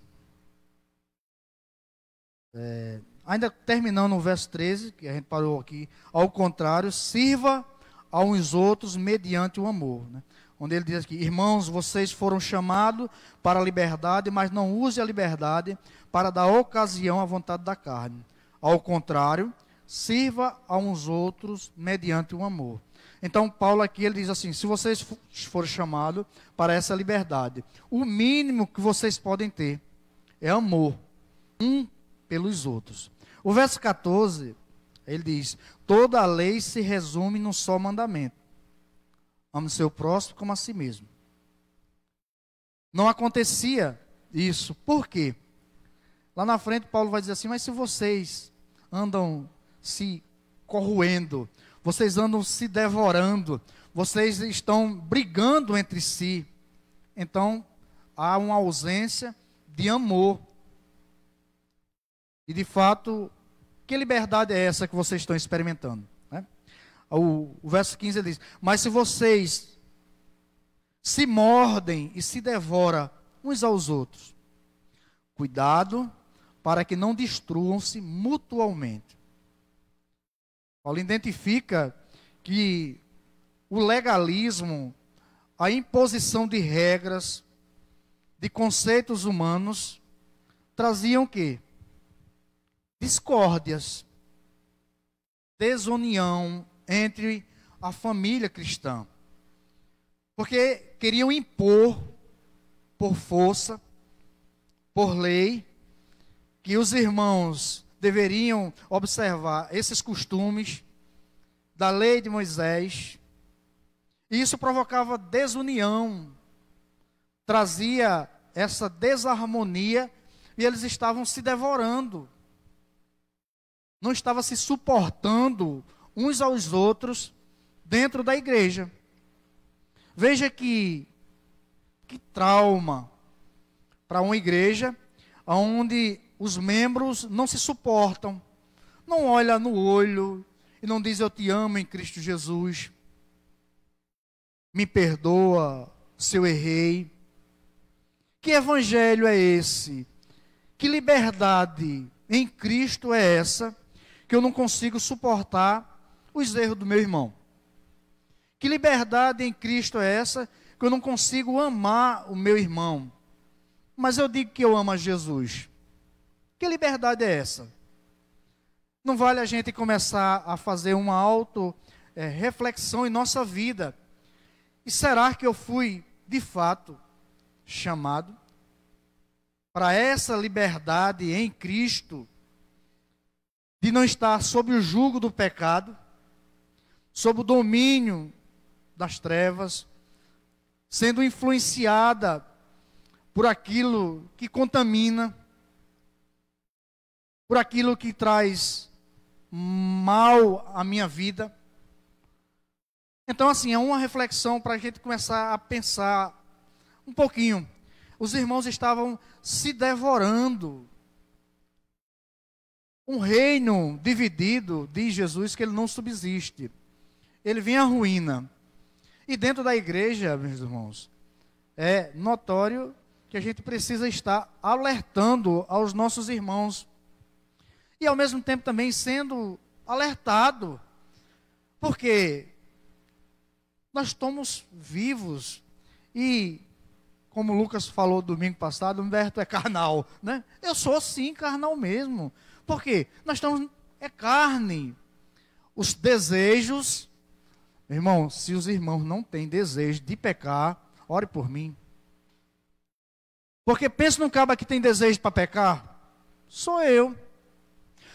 S1: ainda terminando o verso 13, que a gente parou aqui, ao contrário, sirva a uns outros mediante o amor, né? Onde ele diz aqui, irmãos, vocês foram chamados para a liberdade, mas não use a liberdade para dar ocasião à vontade da carne. Ao contrário, sirva a uns outros mediante o amor. Então, Paulo aqui, ele diz assim, se vocês forem chamados para essa liberdade, o mínimo que vocês podem ter é amor, um pelos outros. O verso 14, ele diz, toda a lei se resume num só mandamento. Ame seu próximo como a si mesmo. Não acontecia isso. Por quê? Lá na frente, Paulo vai dizer assim, mas se vocês andam se corroendo, vocês andam se devorando, vocês estão brigando entre si, então há uma ausência de amor. E de fato, que liberdade é essa que vocês estão experimentando? O verso 15 ele diz, mas se vocês se mordem e se devoram uns aos outros, cuidado para que não destruam-se mutualmente. Paulo identifica que o legalismo, a imposição de regras, de conceitos humanos, traziam o quê? Discórdias, desunião entre a família cristã. Porque queriam impor, por força, por lei, que os irmãos deveriam observar esses costumes da lei de Moisés. E isso provocava desunião, trazia essa desarmonia, e eles estavam se devorando. Não estavam se suportando uns aos outros dentro da igreja. Veja que trauma para uma igreja onde os membros não se suportam, não olham no olho e não dizem eu te amo em Cristo Jesus, me perdoa se eu errei. Que evangelho é esse? Que liberdade em Cristo é essa que eu não consigo suportar os erros do meu irmão? Que liberdade em Cristo é essa que eu não consigo amar o meu irmão, mas eu digo que eu amo a Jesus? Que liberdade é essa? Não vale a gente começar a fazer uma reflexão em nossa vida. E será que eu fui, de fato, chamado para essa liberdade em Cristo, de não estar sob o jugo do pecado, sob o domínio das trevas, sendo influenciada por aquilo que contamina, por aquilo que traz mal à minha vida? Então, assim, é uma reflexão para a gente começar a pensar um pouquinho. Os irmãos estavam se devorando. Um reino dividido, diz Jesus, que ele não subsiste. Ele vem à ruína. E dentro da igreja, meus irmãos, é notório que a gente precisa estar alertando aos nossos irmãos. E ao mesmo tempo também sendo alertado. Porque nós estamos vivos. E, como o Lucas falou domingo passado, Humberto é carnal, né? Eu sou sim carnal mesmo. Por quê? Nós estamos, é carne. Os desejos, irmão, se os irmãos não têm desejo de pecar, ore por mim. Porque pensa num cabo que tem desejo para pecar, sou eu.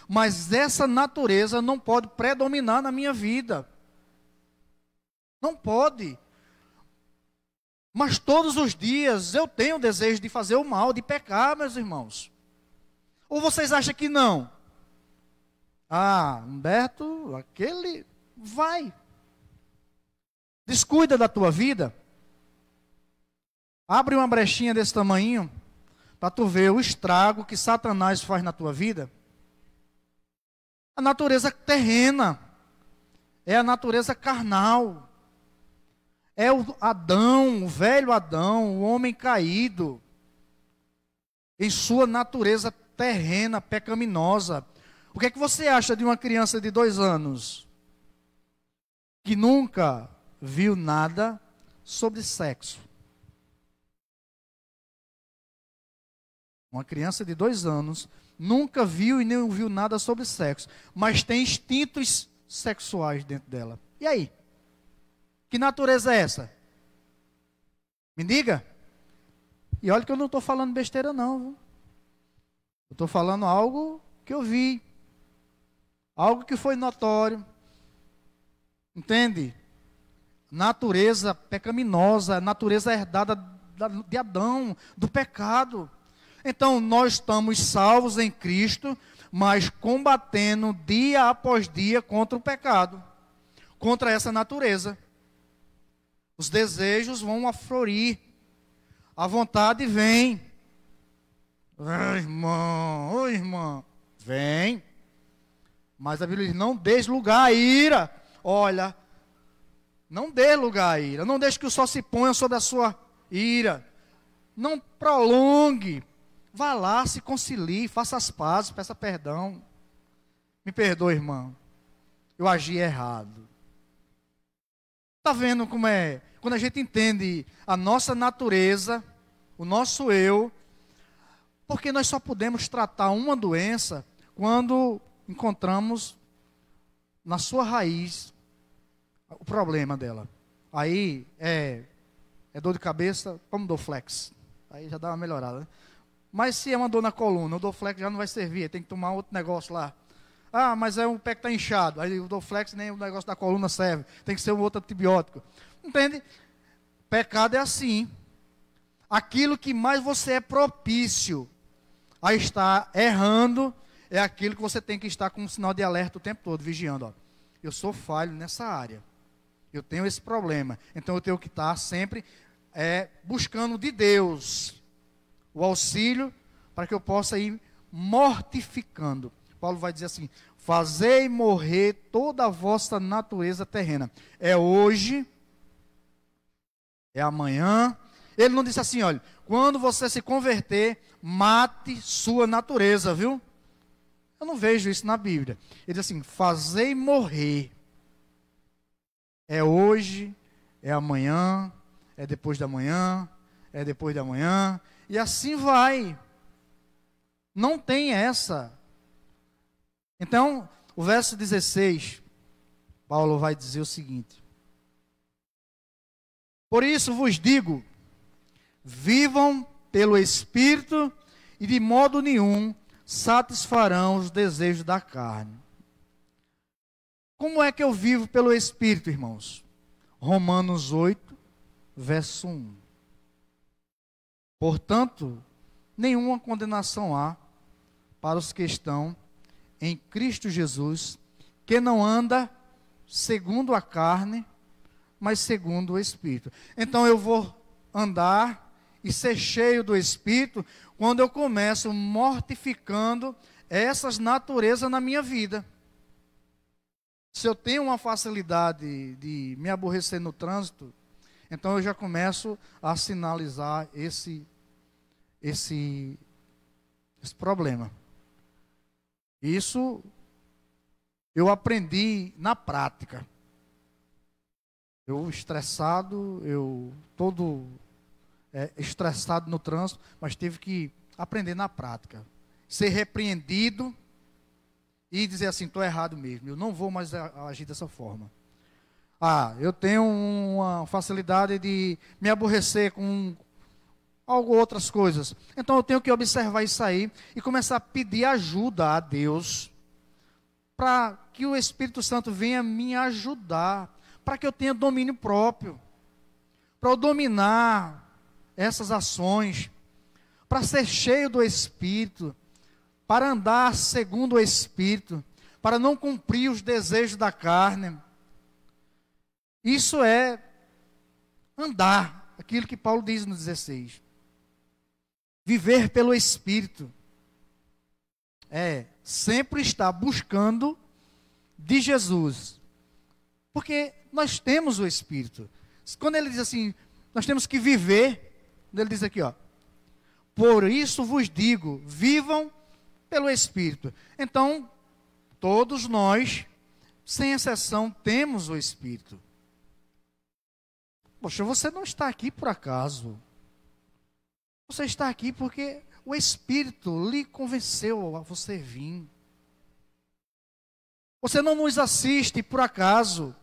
S1: Mas essa natureza não pode predominar na minha vida. Não pode. Mas todos os dias eu tenho o desejo de fazer o mal, de pecar, meus irmãos. Ou vocês acham que não? Ah, Humberto, aquele vai. Descuida da tua vida. Abre uma brechinha desse tamanho para tu ver o estrago que Satanás faz na tua vida. A natureza terrena, é a natureza carnal, é o Adão, o velho Adão, o homem caído, em sua natureza terrena, pecaminosa. O que é que você acha de uma criança de 2 anos que nunca viu nada sobre sexo? Uma criança de 2 anos nunca viu e nem ouviu nada sobre sexo, mas tem instintos sexuais dentro dela. E aí? Que natureza é essa? Me diga. E olha que eu não estou falando besteira não, viu? Eu estou falando algo que eu vi. Algo que foi notório. Entende? Natureza pecaminosa, natureza herdada de Adão, do pecado. Então, nós estamos salvos em Cristo, mas combatendo dia após dia contra o pecado, contra essa natureza. Os desejos vão aflorir, a vontade vem. Ô irmão, vem. Mas a Bíblia diz, não deixe lugar à ira. Olha, não dê lugar à ira, não deixe que o sol se ponha sobre a sua ira. Não prolongue. Vá lá, se concilie, faça as pazes, peça perdão. Me perdoe, irmão. Eu agi errado. Está vendo como é? Quando a gente entende a nossa natureza, o nosso eu, porque nós só podemos tratar uma doença quando encontramos na sua raiz o problema dela. Aí é dor de cabeça, como Dorflex. Aí já dá uma melhorada, né? Mas se é uma dor na coluna, o Dorflex já não vai servir, tem que tomar outro negócio lá. Ah, mas o pé que está inchado, aí o Dorflex nem o negócio da coluna serve, tem que ser um outro antibiótico. Entende? Pecado é assim. Aquilo que mais você é propício a estar errando, é aquilo que você tem que estar com um sinal de alerta o tempo todo, vigiando. Ó. Eu sou falho nessa área, eu tenho esse problema, então eu tenho que estar sempre buscando de Deus o auxílio, para que eu possa ir mortificando. Paulo vai dizer assim, fazei morrer toda a vossa natureza terrena. É hoje, é amanhã. Ele não disse assim, olha, quando você se converter, mate sua natureza, viu? Eu não vejo isso na Bíblia. Ele diz assim, fazei morrer. É hoje, é amanhã, é depois da manhã, é depois da manhã, e assim vai. Não tem essa. Então, o verso 16, Paulo vai dizer o seguinte: por isso vos digo, vivam pelo Espírito e de modo nenhum satisfarão os desejos da carne. Como é que eu vivo pelo Espírito, irmãos? Romanos 8, verso 1. Portanto, nenhuma condenação há para os que estão em Cristo Jesus, que não anda segundo a carne, mas segundo o Espírito. Então eu vou andar e ser cheio do Espírito quando eu começo mortificando essas naturezas na minha vida. Se eu tenho uma facilidade de me aborrecer no trânsito, então eu já começo a sinalizar esse problema. Isso eu aprendi na prática. Eu estressado, eu todo estressado no trânsito, mas tive que aprender na prática. Ser repreendido e dizer assim, estou errado mesmo, eu não vou mais agir dessa forma. Eu tenho uma facilidade de me aborrecer com outras coisas. Então eu tenho que observar isso aí e começar a pedir ajuda a Deus para que o Espírito Santo venha me ajudar, para que eu tenha domínio próprio, para eu dominar essas ações, para ser cheio do Espírito, para andar segundo o Espírito, para não cumprir os desejos da carne. Isso é andar, aquilo que Paulo diz no 16. Viver pelo Espírito é sempre estar buscando de Jesus, porque nós temos o Espírito. Quando ele diz assim, nós temos que viver, ele diz aqui, por isso vos digo, vivam pelo Espírito. Então, todos nós, sem exceção, temos o Espírito. Poxa, você não está aqui por acaso. Você está aqui porque o Espírito lhe convenceu a você vir. Você não nos assiste por acaso,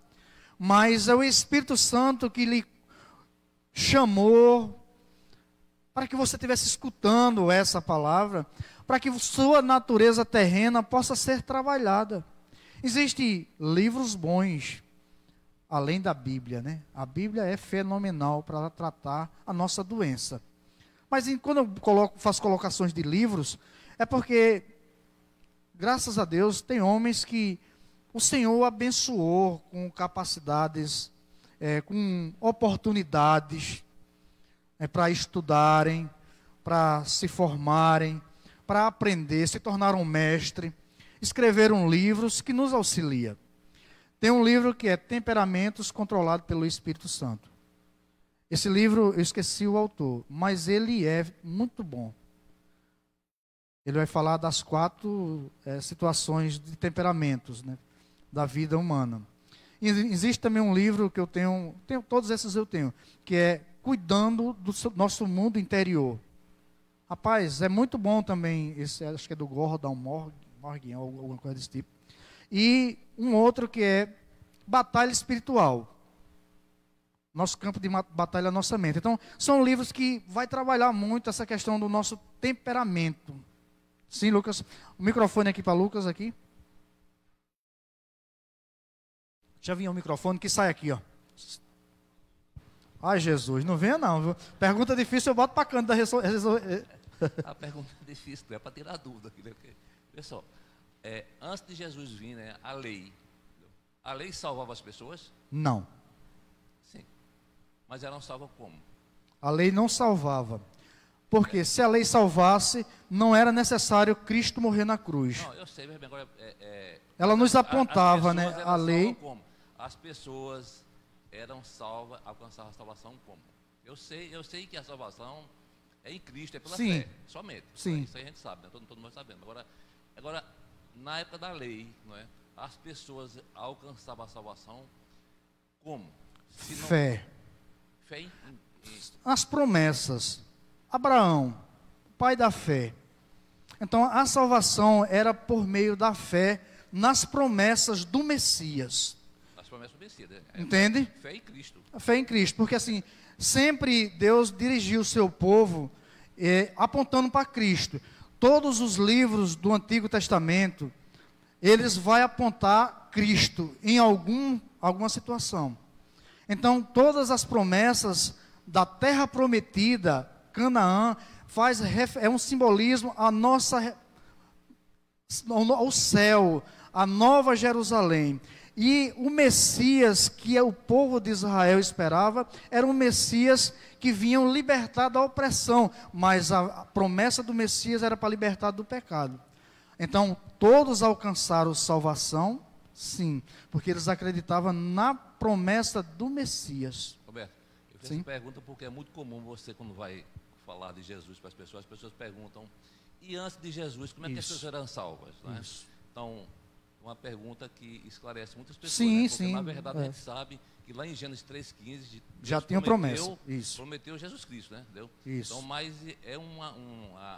S1: mas é o Espírito Santo que lhe chamou para que você estivesse escutando essa palavra, para que sua natureza terrena possa ser trabalhada. Existem livros bons, além da Bíblia, né? A Bíblia é fenomenal para tratar a nossa doença. Mas quando eu faço colocações de livros, é porque, graças a Deus, tem homens que o Senhor abençoou com capacidades, com oportunidades, para estudarem, para se formarem, para aprender, se tornaram mestre, escreveram livros que nos auxiliam. Tem um livro que é Temperamentos Controlados pelo Espírito Santo. Esse livro, eu esqueci o autor, mas ele é muito bom. Ele vai falar das 4 situações de temperamentos, né, da vida humana. E existe também um livro que eu tenho, todos esses eu tenho, que é Cuidando do Nosso Mundo Interior. Rapaz, é muito bom também, esse, acho que é do Gordon Morgan, alguma coisa desse tipo. E um outro que é Batalha Espiritual. Nosso campo de batalha é a nossa mente. Então, são livros que vai trabalhar muito essa questão do nosso temperamento. Sim, Lucas? O microfone aqui para Lucas, aqui. Já vinha o microfone que sai aqui, ó. Ai, Jesus, não venha não, viu? Pergunta difícil, eu boto para canto da
S5: A pergunta é difícil, é para tirar dúvida aqui, né? Porque, pessoal, antes de Jesus vir, né, a lei salvava as pessoas?
S1: Não.
S5: Sim. Mas ela não salva como?
S1: A lei não salvava. Porque se a lei salvasse, não era necessário Cristo morrer na cruz.
S5: Não, eu sei, mas agora...
S1: ela nos apontava, né? A lei...
S5: Como? As pessoas eram salvas, alcançavam a salvação como? Eu sei que a salvação é em Cristo, é pela
S1: Sim.
S5: fé, somente.
S1: Sim.
S5: Isso aí a gente sabe, né? Todo mundo sabendo. Agora, na época da lei, não é? As pessoas alcançavam a salvação como? Se não-
S1: Fé.
S5: Fé em
S1: As promessas. Abraão, pai da fé. Então, a salvação era por meio da fé nas promessas do Messias.
S5: as promessas do Messias, né?
S1: Entende?
S5: Fé em Cristo.
S1: A fé em Cristo. Porque assim, sempre Deus dirigiu o seu povo apontando para Cristo. Todos os livros do Antigo Testamento, eles vão apontar Cristo em alguma situação. Então, todas as promessas da terra prometida, Canaã, é um simbolismo ao céu, a nova Jerusalém. E o Messias que o povo de Israel esperava era um Messias que vinha libertar da opressão, mas a promessa do Messias era para libertar do pecado. Então, todos alcançaram salvação, sim, porque eles acreditavam na promessa do Messias.
S5: Roberto, eu fiz
S1: Sim.
S5: essa pergunta porque é muito comum você, quando vai falar de Jesus para as pessoas perguntam, e antes de Jesus, como é que as
S1: Isso.
S5: pessoas eram salvas? Né?
S1: Isso.
S5: Então, uma pergunta que esclarece muitas pessoas.
S1: Sim,
S5: né? Porque,
S1: sim,
S5: na verdade,
S1: é.
S5: a gente sabe que lá em Gênesis 3,15,
S1: Já
S5: Deus
S1: tinha
S5: prometeu-
S1: promessa. Isso.
S5: Prometeu Jesus Cristo, né? Entendeu?
S1: Isso.
S5: Então, mas é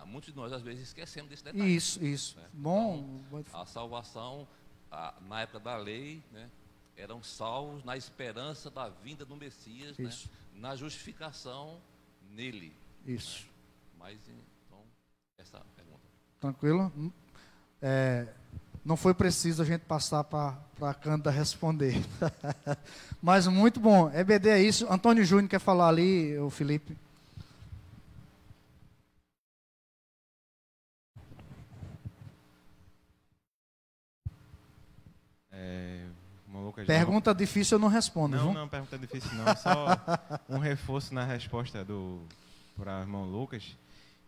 S5: muitos de nós, às vezes, esquecemos desse detalhe.
S1: Isso.
S5: né?
S1: Bom,
S5: A salvação, na época da lei, né, eram salvos na esperança da vinda do Messias, né,
S1: Isso.
S5: na justificação nele.
S1: isso.
S5: Mas, então, essa é a pergunta.
S1: Tranquilo? Não foi preciso a gente passar para a Cândida responder. Mas muito bom. EBD é isso. Antônio Júnior quer falar ali, o Felipe.
S6: Lucas,
S1: Pergunta difícil eu não respondo,
S6: não,
S1: viu?
S6: não, pergunta difícil não. Só um reforço na resposta para o irmão Lucas,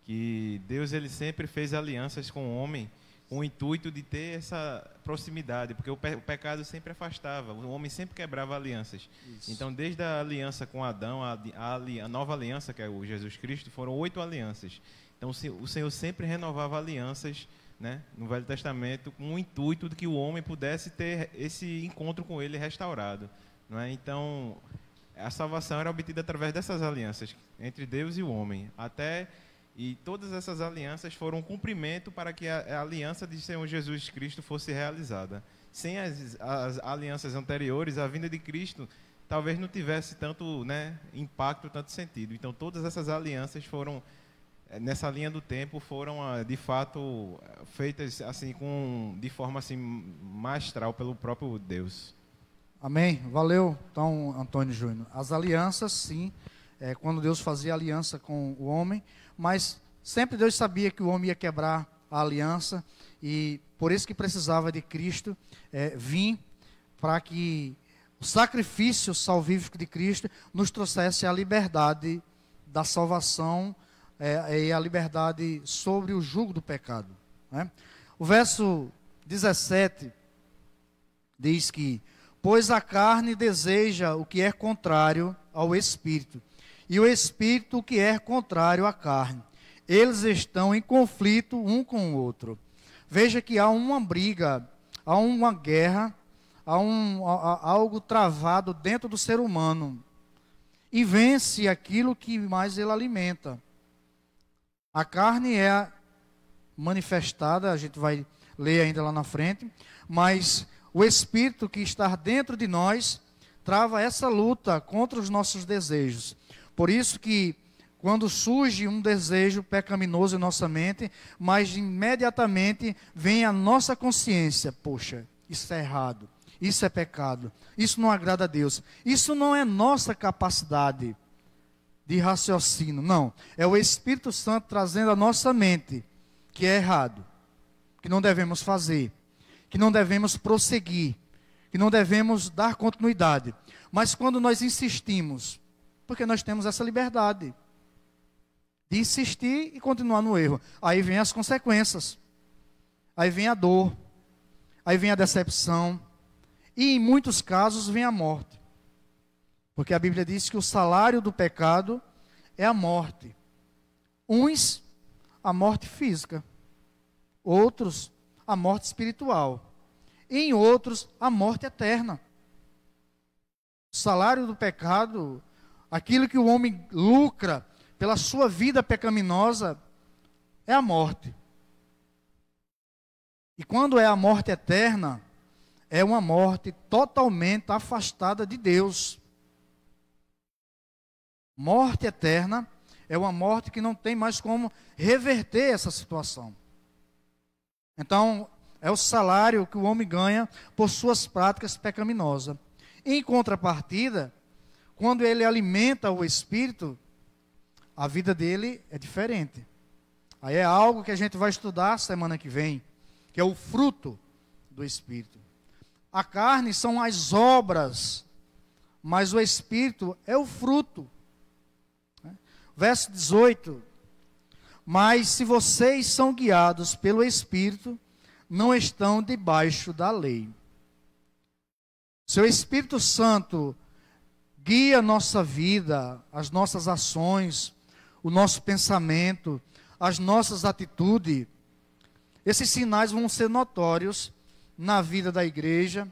S6: que Deus ele sempre fez alianças com o homem com o intuito de ter essa proximidade, porque o pecado sempre afastava, o homem sempre quebrava alianças.
S1: Isso.
S6: Então, desde a aliança com Adão, a nova aliança, que é o Jesus Cristo, foram 8 alianças. Então, o Senhor sempre renovava alianças, né, no Velho Testamento, com o intuito de que o homem pudesse ter esse encontro com ele restaurado. Não é? Então, a salvação era obtida através dessas alianças, entre Deus e o homem. E todas essas alianças foram um cumprimento para que a aliança de Senhor Jesus Cristo fosse realizada. Sem as alianças anteriores, a vinda de Cristo talvez não tivesse tanto, né, impacto, tanto sentido. Então, todas essas alianças foram, nessa linha do tempo, foram de fato feitas assim de forma assim magistral pelo próprio Deus.
S1: Amém? Valeu, então, Antônio Júnior. As alianças, sim, quando Deus fazia aliança com o homem, mas sempre Deus sabia que o homem ia quebrar a aliança, e por isso que precisava de Cristo vir, para que o sacrifício salvífico de Cristo nos trouxesse a liberdade da salvação e a liberdade sobre o jugo do pecado. Né? O verso 17 diz que: pois a carne deseja o que é contrário ao Espírito, e o Espírito o que é contrário à carne. Eles estão em conflito um com o outro. Veja que há uma briga, há uma guerra, há algo travado dentro do ser humano. E vence aquilo que mais ele alimenta. A carne é manifestada, a gente vai ler ainda lá na frente, mas o Espírito que está dentro de nós trava essa luta contra os nossos desejos. Por isso que quando surge um desejo pecaminoso em nossa mente, mas imediatamente vem a nossa consciência: poxa, isso é errado, isso é pecado, isso não agrada a Deus. Isso não é nossa capacidade de raciocínio, não. É o Espírito Santo trazendo à nossa mente que é errado, que não devemos fazer, que não devemos prosseguir, que não devemos dar continuidade. Mas quando nós insistimos, porque nós temos essa liberdade de insistir e continuar no erro, aí vem as consequências, aí vem a dor, aí vem a decepção, e em muitos casos vem a morte, porque a Bíblia diz que o salário do pecado é a morte. Uns, a morte física, outros, a morte espiritual. Em outros, a morte eterna. O salário do pecado, aquilo que o homem lucra pela sua vida pecaminosa, é a morte. E quando é a morte eterna, é uma morte totalmente afastada de Deus. Morte eterna é uma morte que não tem mais como reverter essa situação. Então, é o salário que o homem ganha por suas práticas pecaminosas. Em contrapartida, quando ele alimenta o espírito, a vida dele é diferente. Aí é algo que a gente vai estudar semana que vem, que é o fruto do espírito. A carne são as obras, mas o espírito é o fruto. Verso 18: mas se vocês são guiados pelo Espírito, não estão debaixo da lei. Seu Espírito Santo guia a nossa vida, as nossas ações, o nosso pensamento, as nossas atitudes. Esses sinais vão ser notórios na vida da igreja,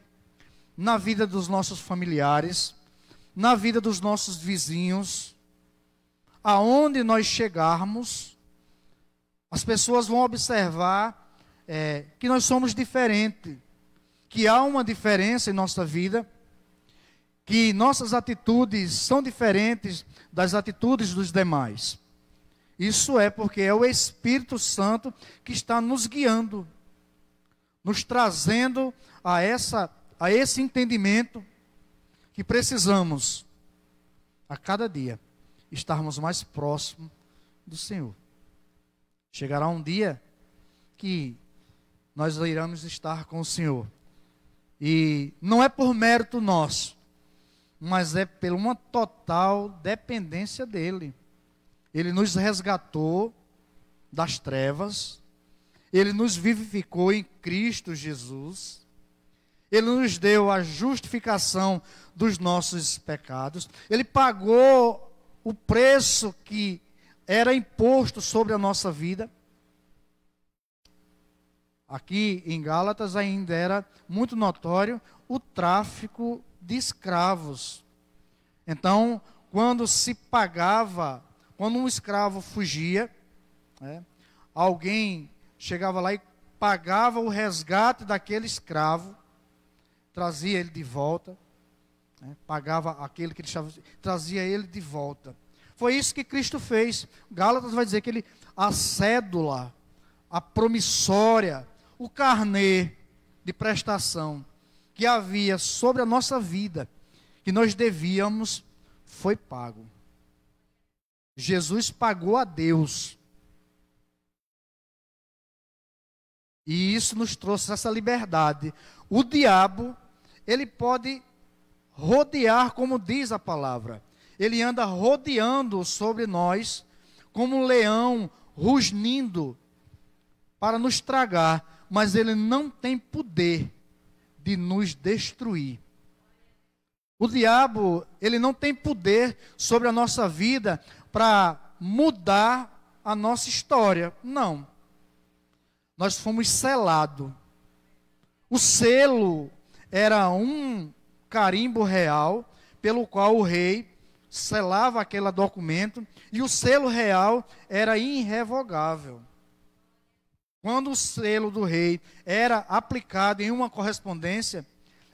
S1: na vida dos nossos familiares, na vida dos nossos vizinhos. Aonde nós chegarmos, as pessoas vão observar que nós somos diferentes, que há uma diferença em nossa vida, que nossas atitudes são diferentes das atitudes dos demais. Isso é porque é o Espírito Santo que está nos guiando, nos trazendo a esse entendimento que precisamos, a cada dia, estarmos mais próximos do Senhor. Chegará um dia que nós iremos estar com o Senhor. E não é por mérito nosso, mas é por uma total dependência dEle. Ele nos resgatou das trevas, Ele nos vivificou em Cristo Jesus, Ele nos deu a justificação dos nossos pecados, Ele pagou o preço que era imposto sobre a nossa vida. Aqui em Gálatas ainda era muito notório o tráfico de escravos. Então, quando se pagava, quando um escravo fugia, alguém chegava lá e pagava o resgate daquele escravo, trazia ele de volta, pagava aquele que deixava, trazia ele de volta. Foi isso que Cristo fez. Gálatas vai dizer que a cédula, a promissória, o carnê de prestação que havia sobre a nossa vida, que nós devíamos, foi pago. Jesus pagou a Deus. E isso nos trouxe essa liberdade. O diabo, ele pode rodear, como diz a palavra. Ele anda rodeando sobre nós, como um leão rusnindo para nos tragar, mas ele não tem poder de nos destruir. O diabo, ele não tem poder sobre a nossa vida para mudar a nossa história. Não. Nós fomos selados. O selo era um carimbo real, pelo qual o rei selava aquele documento, e o selo real era irrevogável. Quando o selo do rei era aplicado em uma correspondência,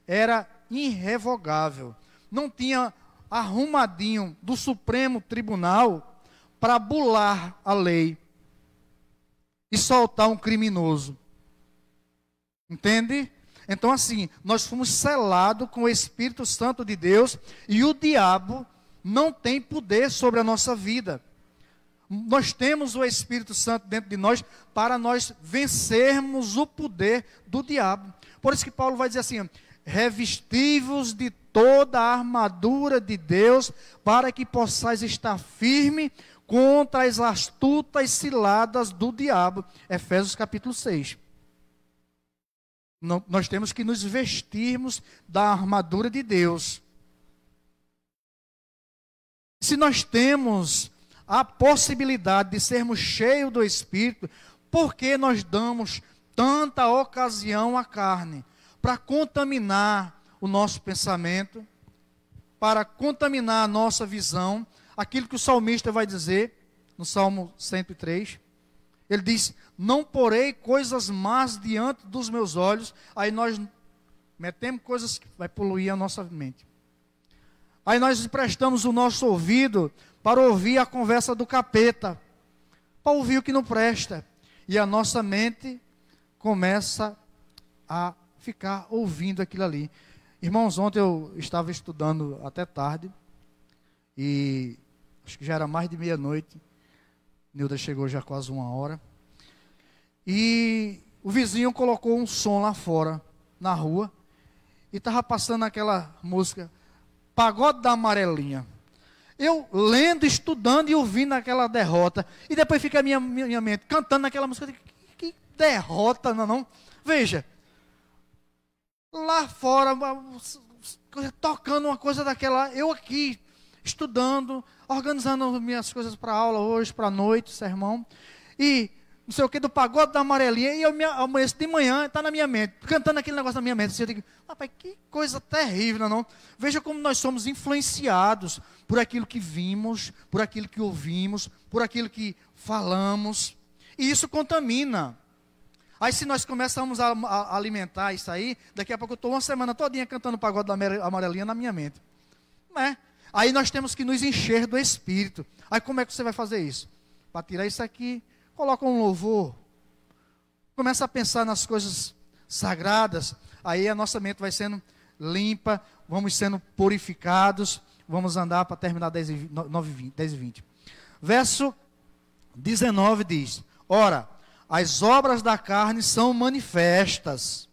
S1: era irrevogável. Não tinha arrumadinho do Supremo Tribunal para bular a lei e soltar um criminoso. Entende? Então assim, nós fomos selados com o Espírito Santo de Deus, e o diabo não tem poder sobre a nossa vida. Nós temos o Espírito Santo dentro de nós para nós vencermos o poder do diabo. Por isso que Paulo vai dizer assim: revesti-vos de toda a armadura de Deus, para que possais estar firme contra as astutas ciladas do diabo. Efésios capítulo 6. Nós temos que nos vestirmos da armadura de Deus. Se nós temos a possibilidade de sermos cheios do Espírito, por que nós damos tanta ocasião à carne para contaminar o nosso pensamento, para contaminar a nossa visão. Aquilo que o salmista vai dizer no Salmo 103, ele diz: não porei coisas más diante dos meus olhos. Aí nós metemos coisas que vai poluir a nossa mente. Aí nós emprestamos o nosso ouvido para ouvir a conversa do capeta, para ouvir o que não presta. E a nossa mente começa a ficar ouvindo aquilo ali. Irmãos, ontem eu estava estudando até tarde, e acho que já era mais de meia-noite. Nilda chegou já quase 1 hora. E o vizinho colocou um som lá fora, na rua, e estava passando aquela música, Pagode da Amarelinha. Eu lendo, estudando e ouvindo aquela derrota. E depois fica a minha mente cantando naquela música. Que derrota, não? Veja, lá fora, tocando uma coisa daquela, eu aqui, estudando, organizando minhas coisas para aula hoje, para a noite, sermão, e não sei o que, do Pagode da Amarelinha, e eu amanheço de manhã, está na minha mente, cantando aquele negócio na minha mente. Assim, eu digo, rapaz, que coisa terrível, não? Veja como nós somos influenciados por aquilo que vimos, por aquilo que ouvimos, por aquilo que falamos, e isso contamina. Aí se nós começamos a alimentar isso aí, daqui a pouco eu estou uma semana todinha cantando o Pagode da Amarelinha na minha mente. Não é? Aí nós temos que nos encher do Espírito. Aí como é que você vai fazer isso? Para tirar isso aqui, coloca um louvor. Começa a pensar nas coisas sagradas. Aí a nossa mente vai sendo limpa, vamos sendo purificados. Vamos andar para terminar 10 e 20. Verso 19 diz: ora, as obras da carne são manifestas.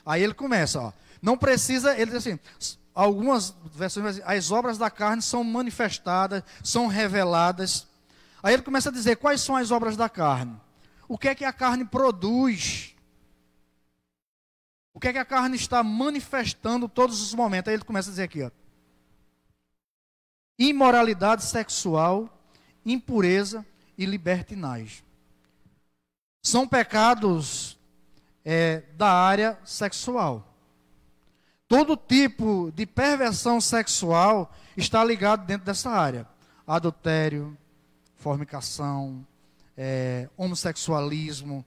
S1: Aí ele começa, ó. Não precisa, ele diz assim, algumas versões, as obras da carne são manifestadas, são reveladas. Aí ele começa a dizer quais são as obras da carne. O que é que a carne produz? O que é que a carne está manifestando todos os momentos? Aí ele começa a dizer aqui, ó. Imoralidade sexual, impureza e libertinagem. São pecados da área sexual. Todo tipo de perversão sexual está ligado dentro dessa área. Adultério, fornicação, homossexualismo,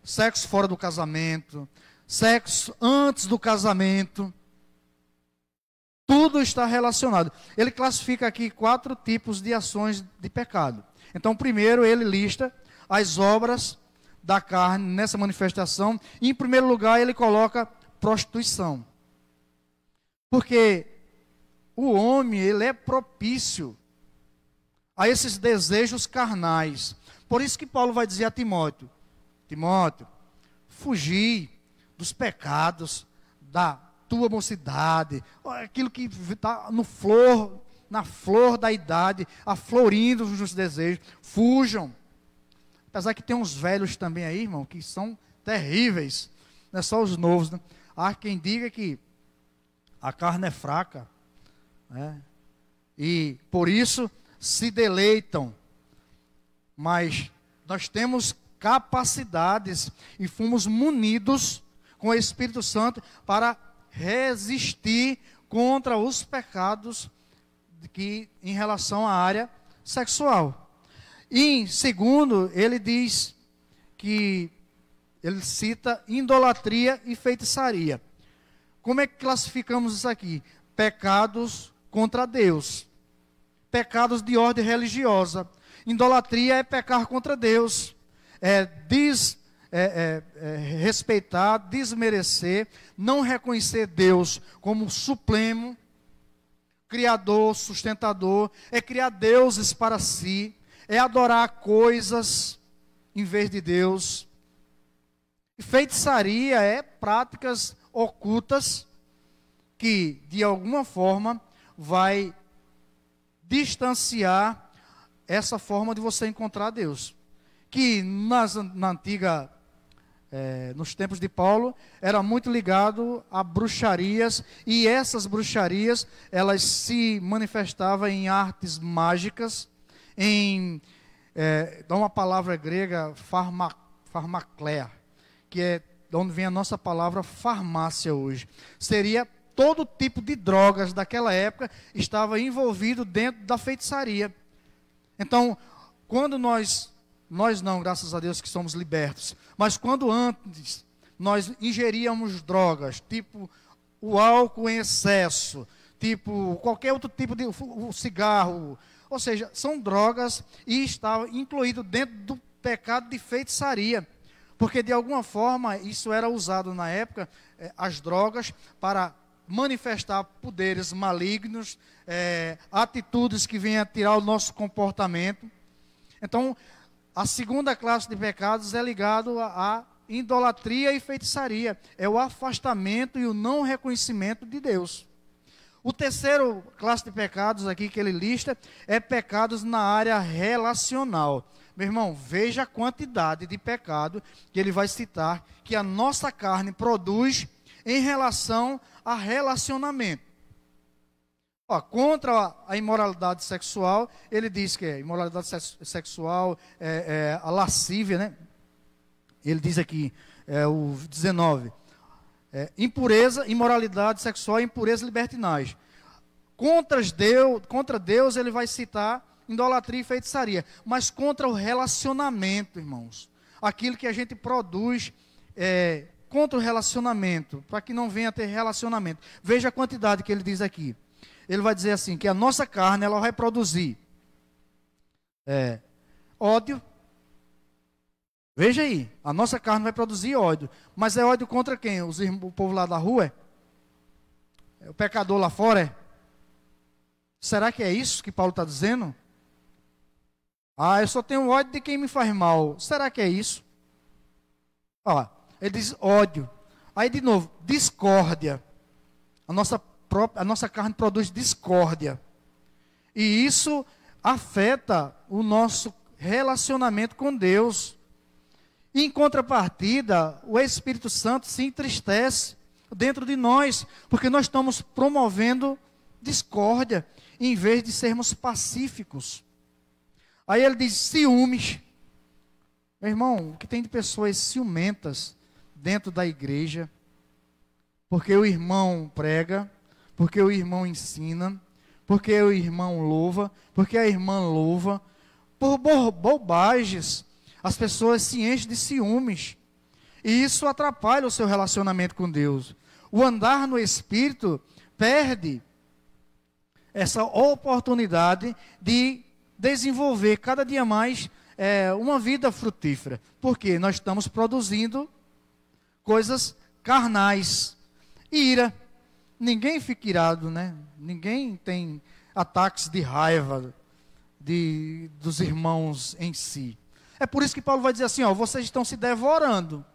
S1: sexo fora do casamento, sexo antes do casamento. Tudo está relacionado. Ele classifica aqui 4 tipos de ações de pecado. Então, primeiro ele lista as obras da carne nessa manifestação. E, em primeiro lugar, ele coloca prostituição. Porque o homem, ele é propício a esses desejos carnais. Por isso que Paulo vai dizer a Timóteo: Timóteo, fugi dos pecados da tua mocidade, aquilo que está na flor da idade, aflorindo os desejos. Fujam. Apesar que tem uns velhos também aí, irmão, que são terríveis. Não é só os novos, né? Há quem diga que a carne é fraca, né? E por isso se deleitam. Mas nós temos capacidades e fomos munidos com o Espírito Santo para resistir contra os pecados que em relação à área sexual. E em segundo, ele diz que ele cita idolatria e feitiçaria. Como é que classificamos isso aqui? Pecados contra Deus. Pecados de ordem religiosa. Idolatria é pecar contra Deus. Respeitar, desmerecer, não reconhecer Deus como supremo, criador, sustentador, é criar deuses para si, é adorar coisas em vez de Deus. E feitiçaria é práticas ocultas que, de alguma forma, vai distanciar essa forma de você encontrar Deus. Que na antiga, nos tempos de Paulo, era muito ligado a bruxarias, e essas bruxarias, elas se manifestavam em artes mágicas, dá uma palavra grega, farmacléa, que é de onde vem a nossa palavra farmácia hoje. Seria todo tipo de drogas daquela época estava envolvido dentro da feitiçaria. Então, quando nós não, graças a Deus que somos libertos, mas quando antes nós ingeríamos drogas, tipo o álcool em excesso, tipo qualquer outro tipo de o cigarro, ou seja, são drogas e estava incluído dentro do pecado de feitiçaria, porque de alguma forma isso era usado na época, as drogas, para manifestar poderes malignos, atitudes que vêm a tirar o nosso comportamento. Então, a segunda classe de pecados é ligado à idolatria e feitiçaria, é o afastamento e o não reconhecimento de Deus. O terceiro classe de pecados aqui que ele lista é pecados na área relacional. Meu irmão, veja a quantidade de pecado que ele vai citar, que a nossa carne produz em relação a relacionamento. Contra a imoralidade sexual, ele diz que a imoralidade sexual, a lascívia, né? Ele diz aqui, o 19, impureza, imoralidade sexual, impureza e libertinagem. Contra Deus, ele vai citar idolatria e feitiçaria, mas contra o relacionamento, irmãos, aquilo que a gente produz contra o relacionamento, para que não venha a ter relacionamento. Veja a quantidade que ele diz aqui. Ele vai dizer assim, que a nossa carne, ela vai produzir ódio. Veja aí, a nossa carne vai produzir ódio, mas é ódio contra quem? O povo lá da rua? É o pecador lá fora? Será que é isso que Paulo está dizendo? Eu só tenho ódio de quem me faz mal. Será que é isso? Ele diz ódio. Aí de novo, discórdia. A nossa carne produz discórdia. E isso afeta o nosso relacionamento com Deus. Em contrapartida, o Espírito Santo se entristece dentro de nós, porque nós estamos promovendo discórdia, em vez de sermos pacíficos. Aí ele diz ciúmes. Meu irmão, o que tem de pessoas ciumentas dentro da igreja, porque o irmão prega, porque o irmão ensina, porque o irmão louva, porque a irmã louva, por bobagens, as pessoas se enchem de ciúmes, e isso atrapalha o seu relacionamento com Deus. O andar no Espírito perde essa oportunidade de desenvolver cada dia mais uma vida frutífera, porque nós estamos produzindo coisas carnais. Ira, ninguém fica irado, né? Ninguém tem ataques de raiva dos irmãos em si. É por isso que Paulo vai dizer assim, vocês estão se devorando.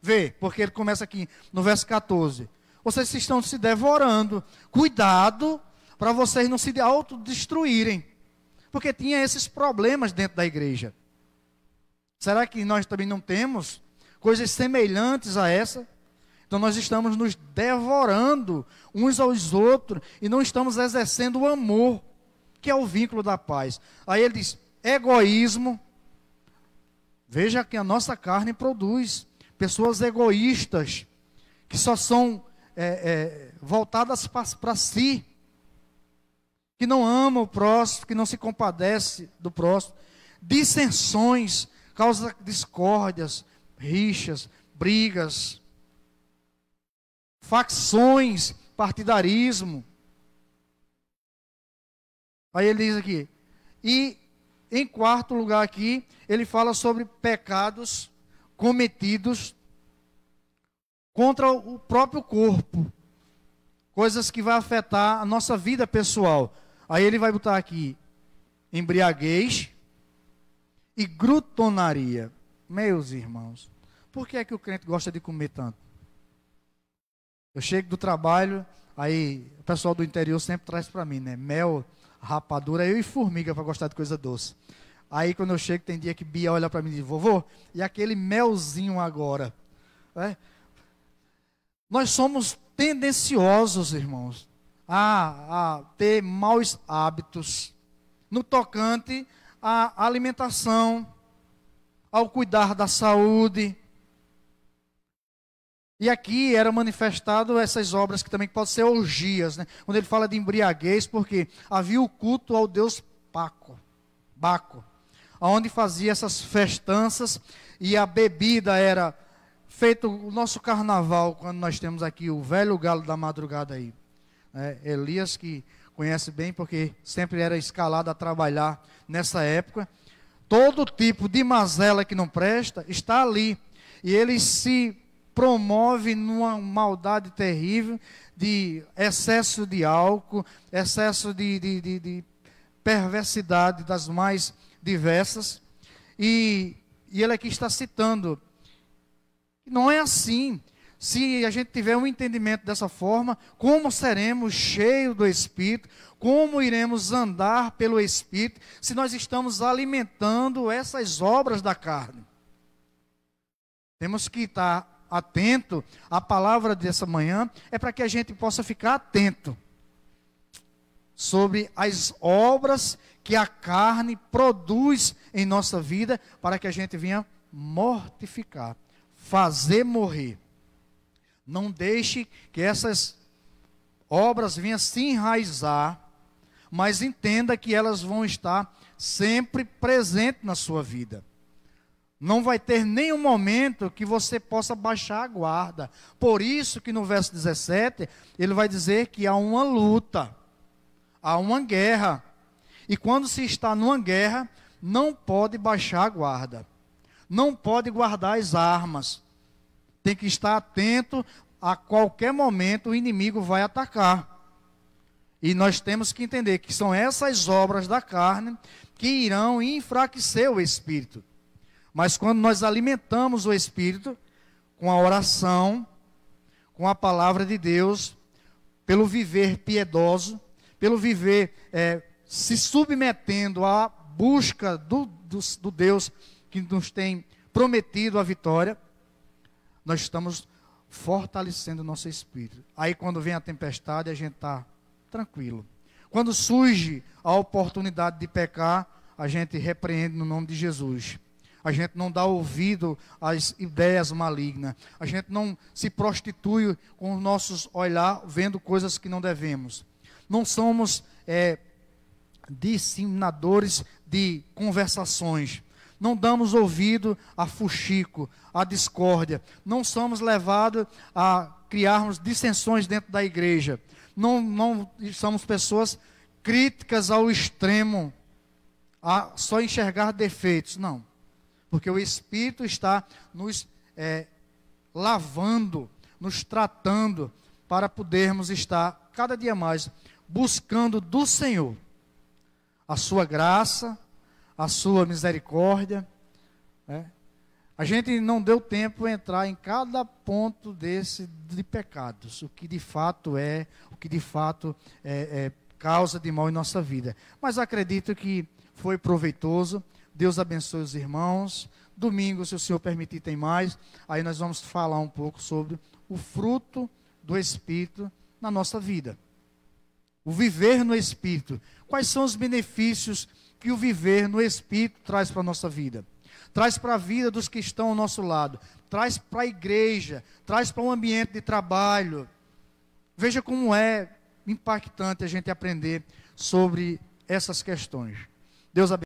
S1: Vê, porque ele começa aqui no verso 14. Vocês estão se devorando. Cuidado para vocês não se autodestruírem. Porque tinha esses problemas dentro da igreja. Será que nós também não temos coisas semelhantes a essa? Então nós estamos nos devorando uns aos outros e não estamos exercendo o amor, que é o vínculo da paz. Aí ele diz, egoísmo. Veja que a nossa carne produz pessoas egoístas, que só são voltadas para si, que não amam o próximo, que não se compadece do próximo. Dissensões, causa discórdias, rixas, brigas, facções, partidarismo. Aí ele diz aqui, e em quarto lugar aqui, ele fala sobre pecados cometidos contra o próprio corpo, coisas que vão afetar a nossa vida pessoal. Aí ele vai botar aqui, embriaguez e glutonaria. Meus irmãos, por que é que o crente gosta de comer tanto? Eu chego do trabalho, aí o pessoal do interior sempre traz para mim, né? Mel, rapadura, eu e formiga para gostar de coisa doce. Aí quando eu chego, tem dia que Bia olha para mim e diz, vovô, e aquele melzinho agora? Nós somos tendenciosos, irmãos, a ter maus hábitos no tocante à alimentação, ao cuidar da saúde. E aqui era manifestado essas obras que também podem ser orgias, né? Quando ele fala de embriaguez, porque havia o culto ao deus Baco, onde fazia essas festanças, e a bebida era feito o nosso carnaval, quando nós temos aqui o velho galo da madrugada aí. Elias, que conhece bem, porque sempre era escalado a trabalhar nessa época. Todo tipo de mazela que não presta está ali. E ele se promove numa maldade terrível de excesso de álcool, excesso de perversidade das mais diversas. E ele aqui está citando. Não é assim. Se a gente tiver um entendimento dessa forma, como seremos cheios do Espírito, como iremos andar pelo Espírito, se nós estamos alimentando essas obras da carne. Temos que estar atento. A palavra dessa manhã é para que a gente possa ficar atento sobre as obras que a carne produz em nossa vida, para que a gente venha mortificar, fazer morrer. Não deixe que essas obras venham se enraizar, mas entenda que elas vão estar sempre presentes na sua vida. Não vai ter nenhum momento que você possa baixar a guarda. Por isso que no verso 17, ele vai dizer que há uma luta, há uma guerra. E quando se está numa guerra, não pode baixar a guarda. Não pode guardar as armas. Tem que estar atento, a qualquer momento o inimigo vai atacar. E nós temos que entender que são essas obras da carne que irão enfraquecer o espírito. Mas quando nós alimentamos o espírito com a oração, com a palavra de Deus, pelo viver piedoso, pelo viver se submetendo à busca do Deus que nos tem prometido a vitória, nós estamos fortalecendo o nosso espírito. Aí quando vem a tempestade, a gente está tranquilo. Quando surge a oportunidade de pecar, a gente repreende no nome de Jesus. A gente não dá ouvido às ideias malignas. A gente não se prostitui com os nossos olhar vendo coisas que não devemos. Não somos disseminadores de conversações. Não damos ouvido a fuxico, a discórdia. Não somos levados a criarmos dissensões dentro da igreja. Não somos pessoas críticas ao extremo, a só enxergar defeitos. Não. Porque o Espírito está nos lavando, nos tratando, para podermos estar cada dia mais buscando do Senhor a sua graça, a sua misericórdia. A gente não deu tempo de entrar em cada ponto desse de pecados, o que de fato é causa de mal em nossa vida. Mas acredito que foi proveitoso. Deus abençoe os irmãos. Domingo, se o Senhor permitir, tem mais. Aí nós vamos falar um pouco sobre o fruto do Espírito na nossa vida. O viver no Espírito. Quais são os benefícios que o viver no Espírito traz para a nossa vida? Traz para a vida dos que estão ao nosso lado. Traz para a igreja. Traz para o ambiente de trabalho. Veja como é impactante a gente aprender sobre essas questões. Deus abençoe.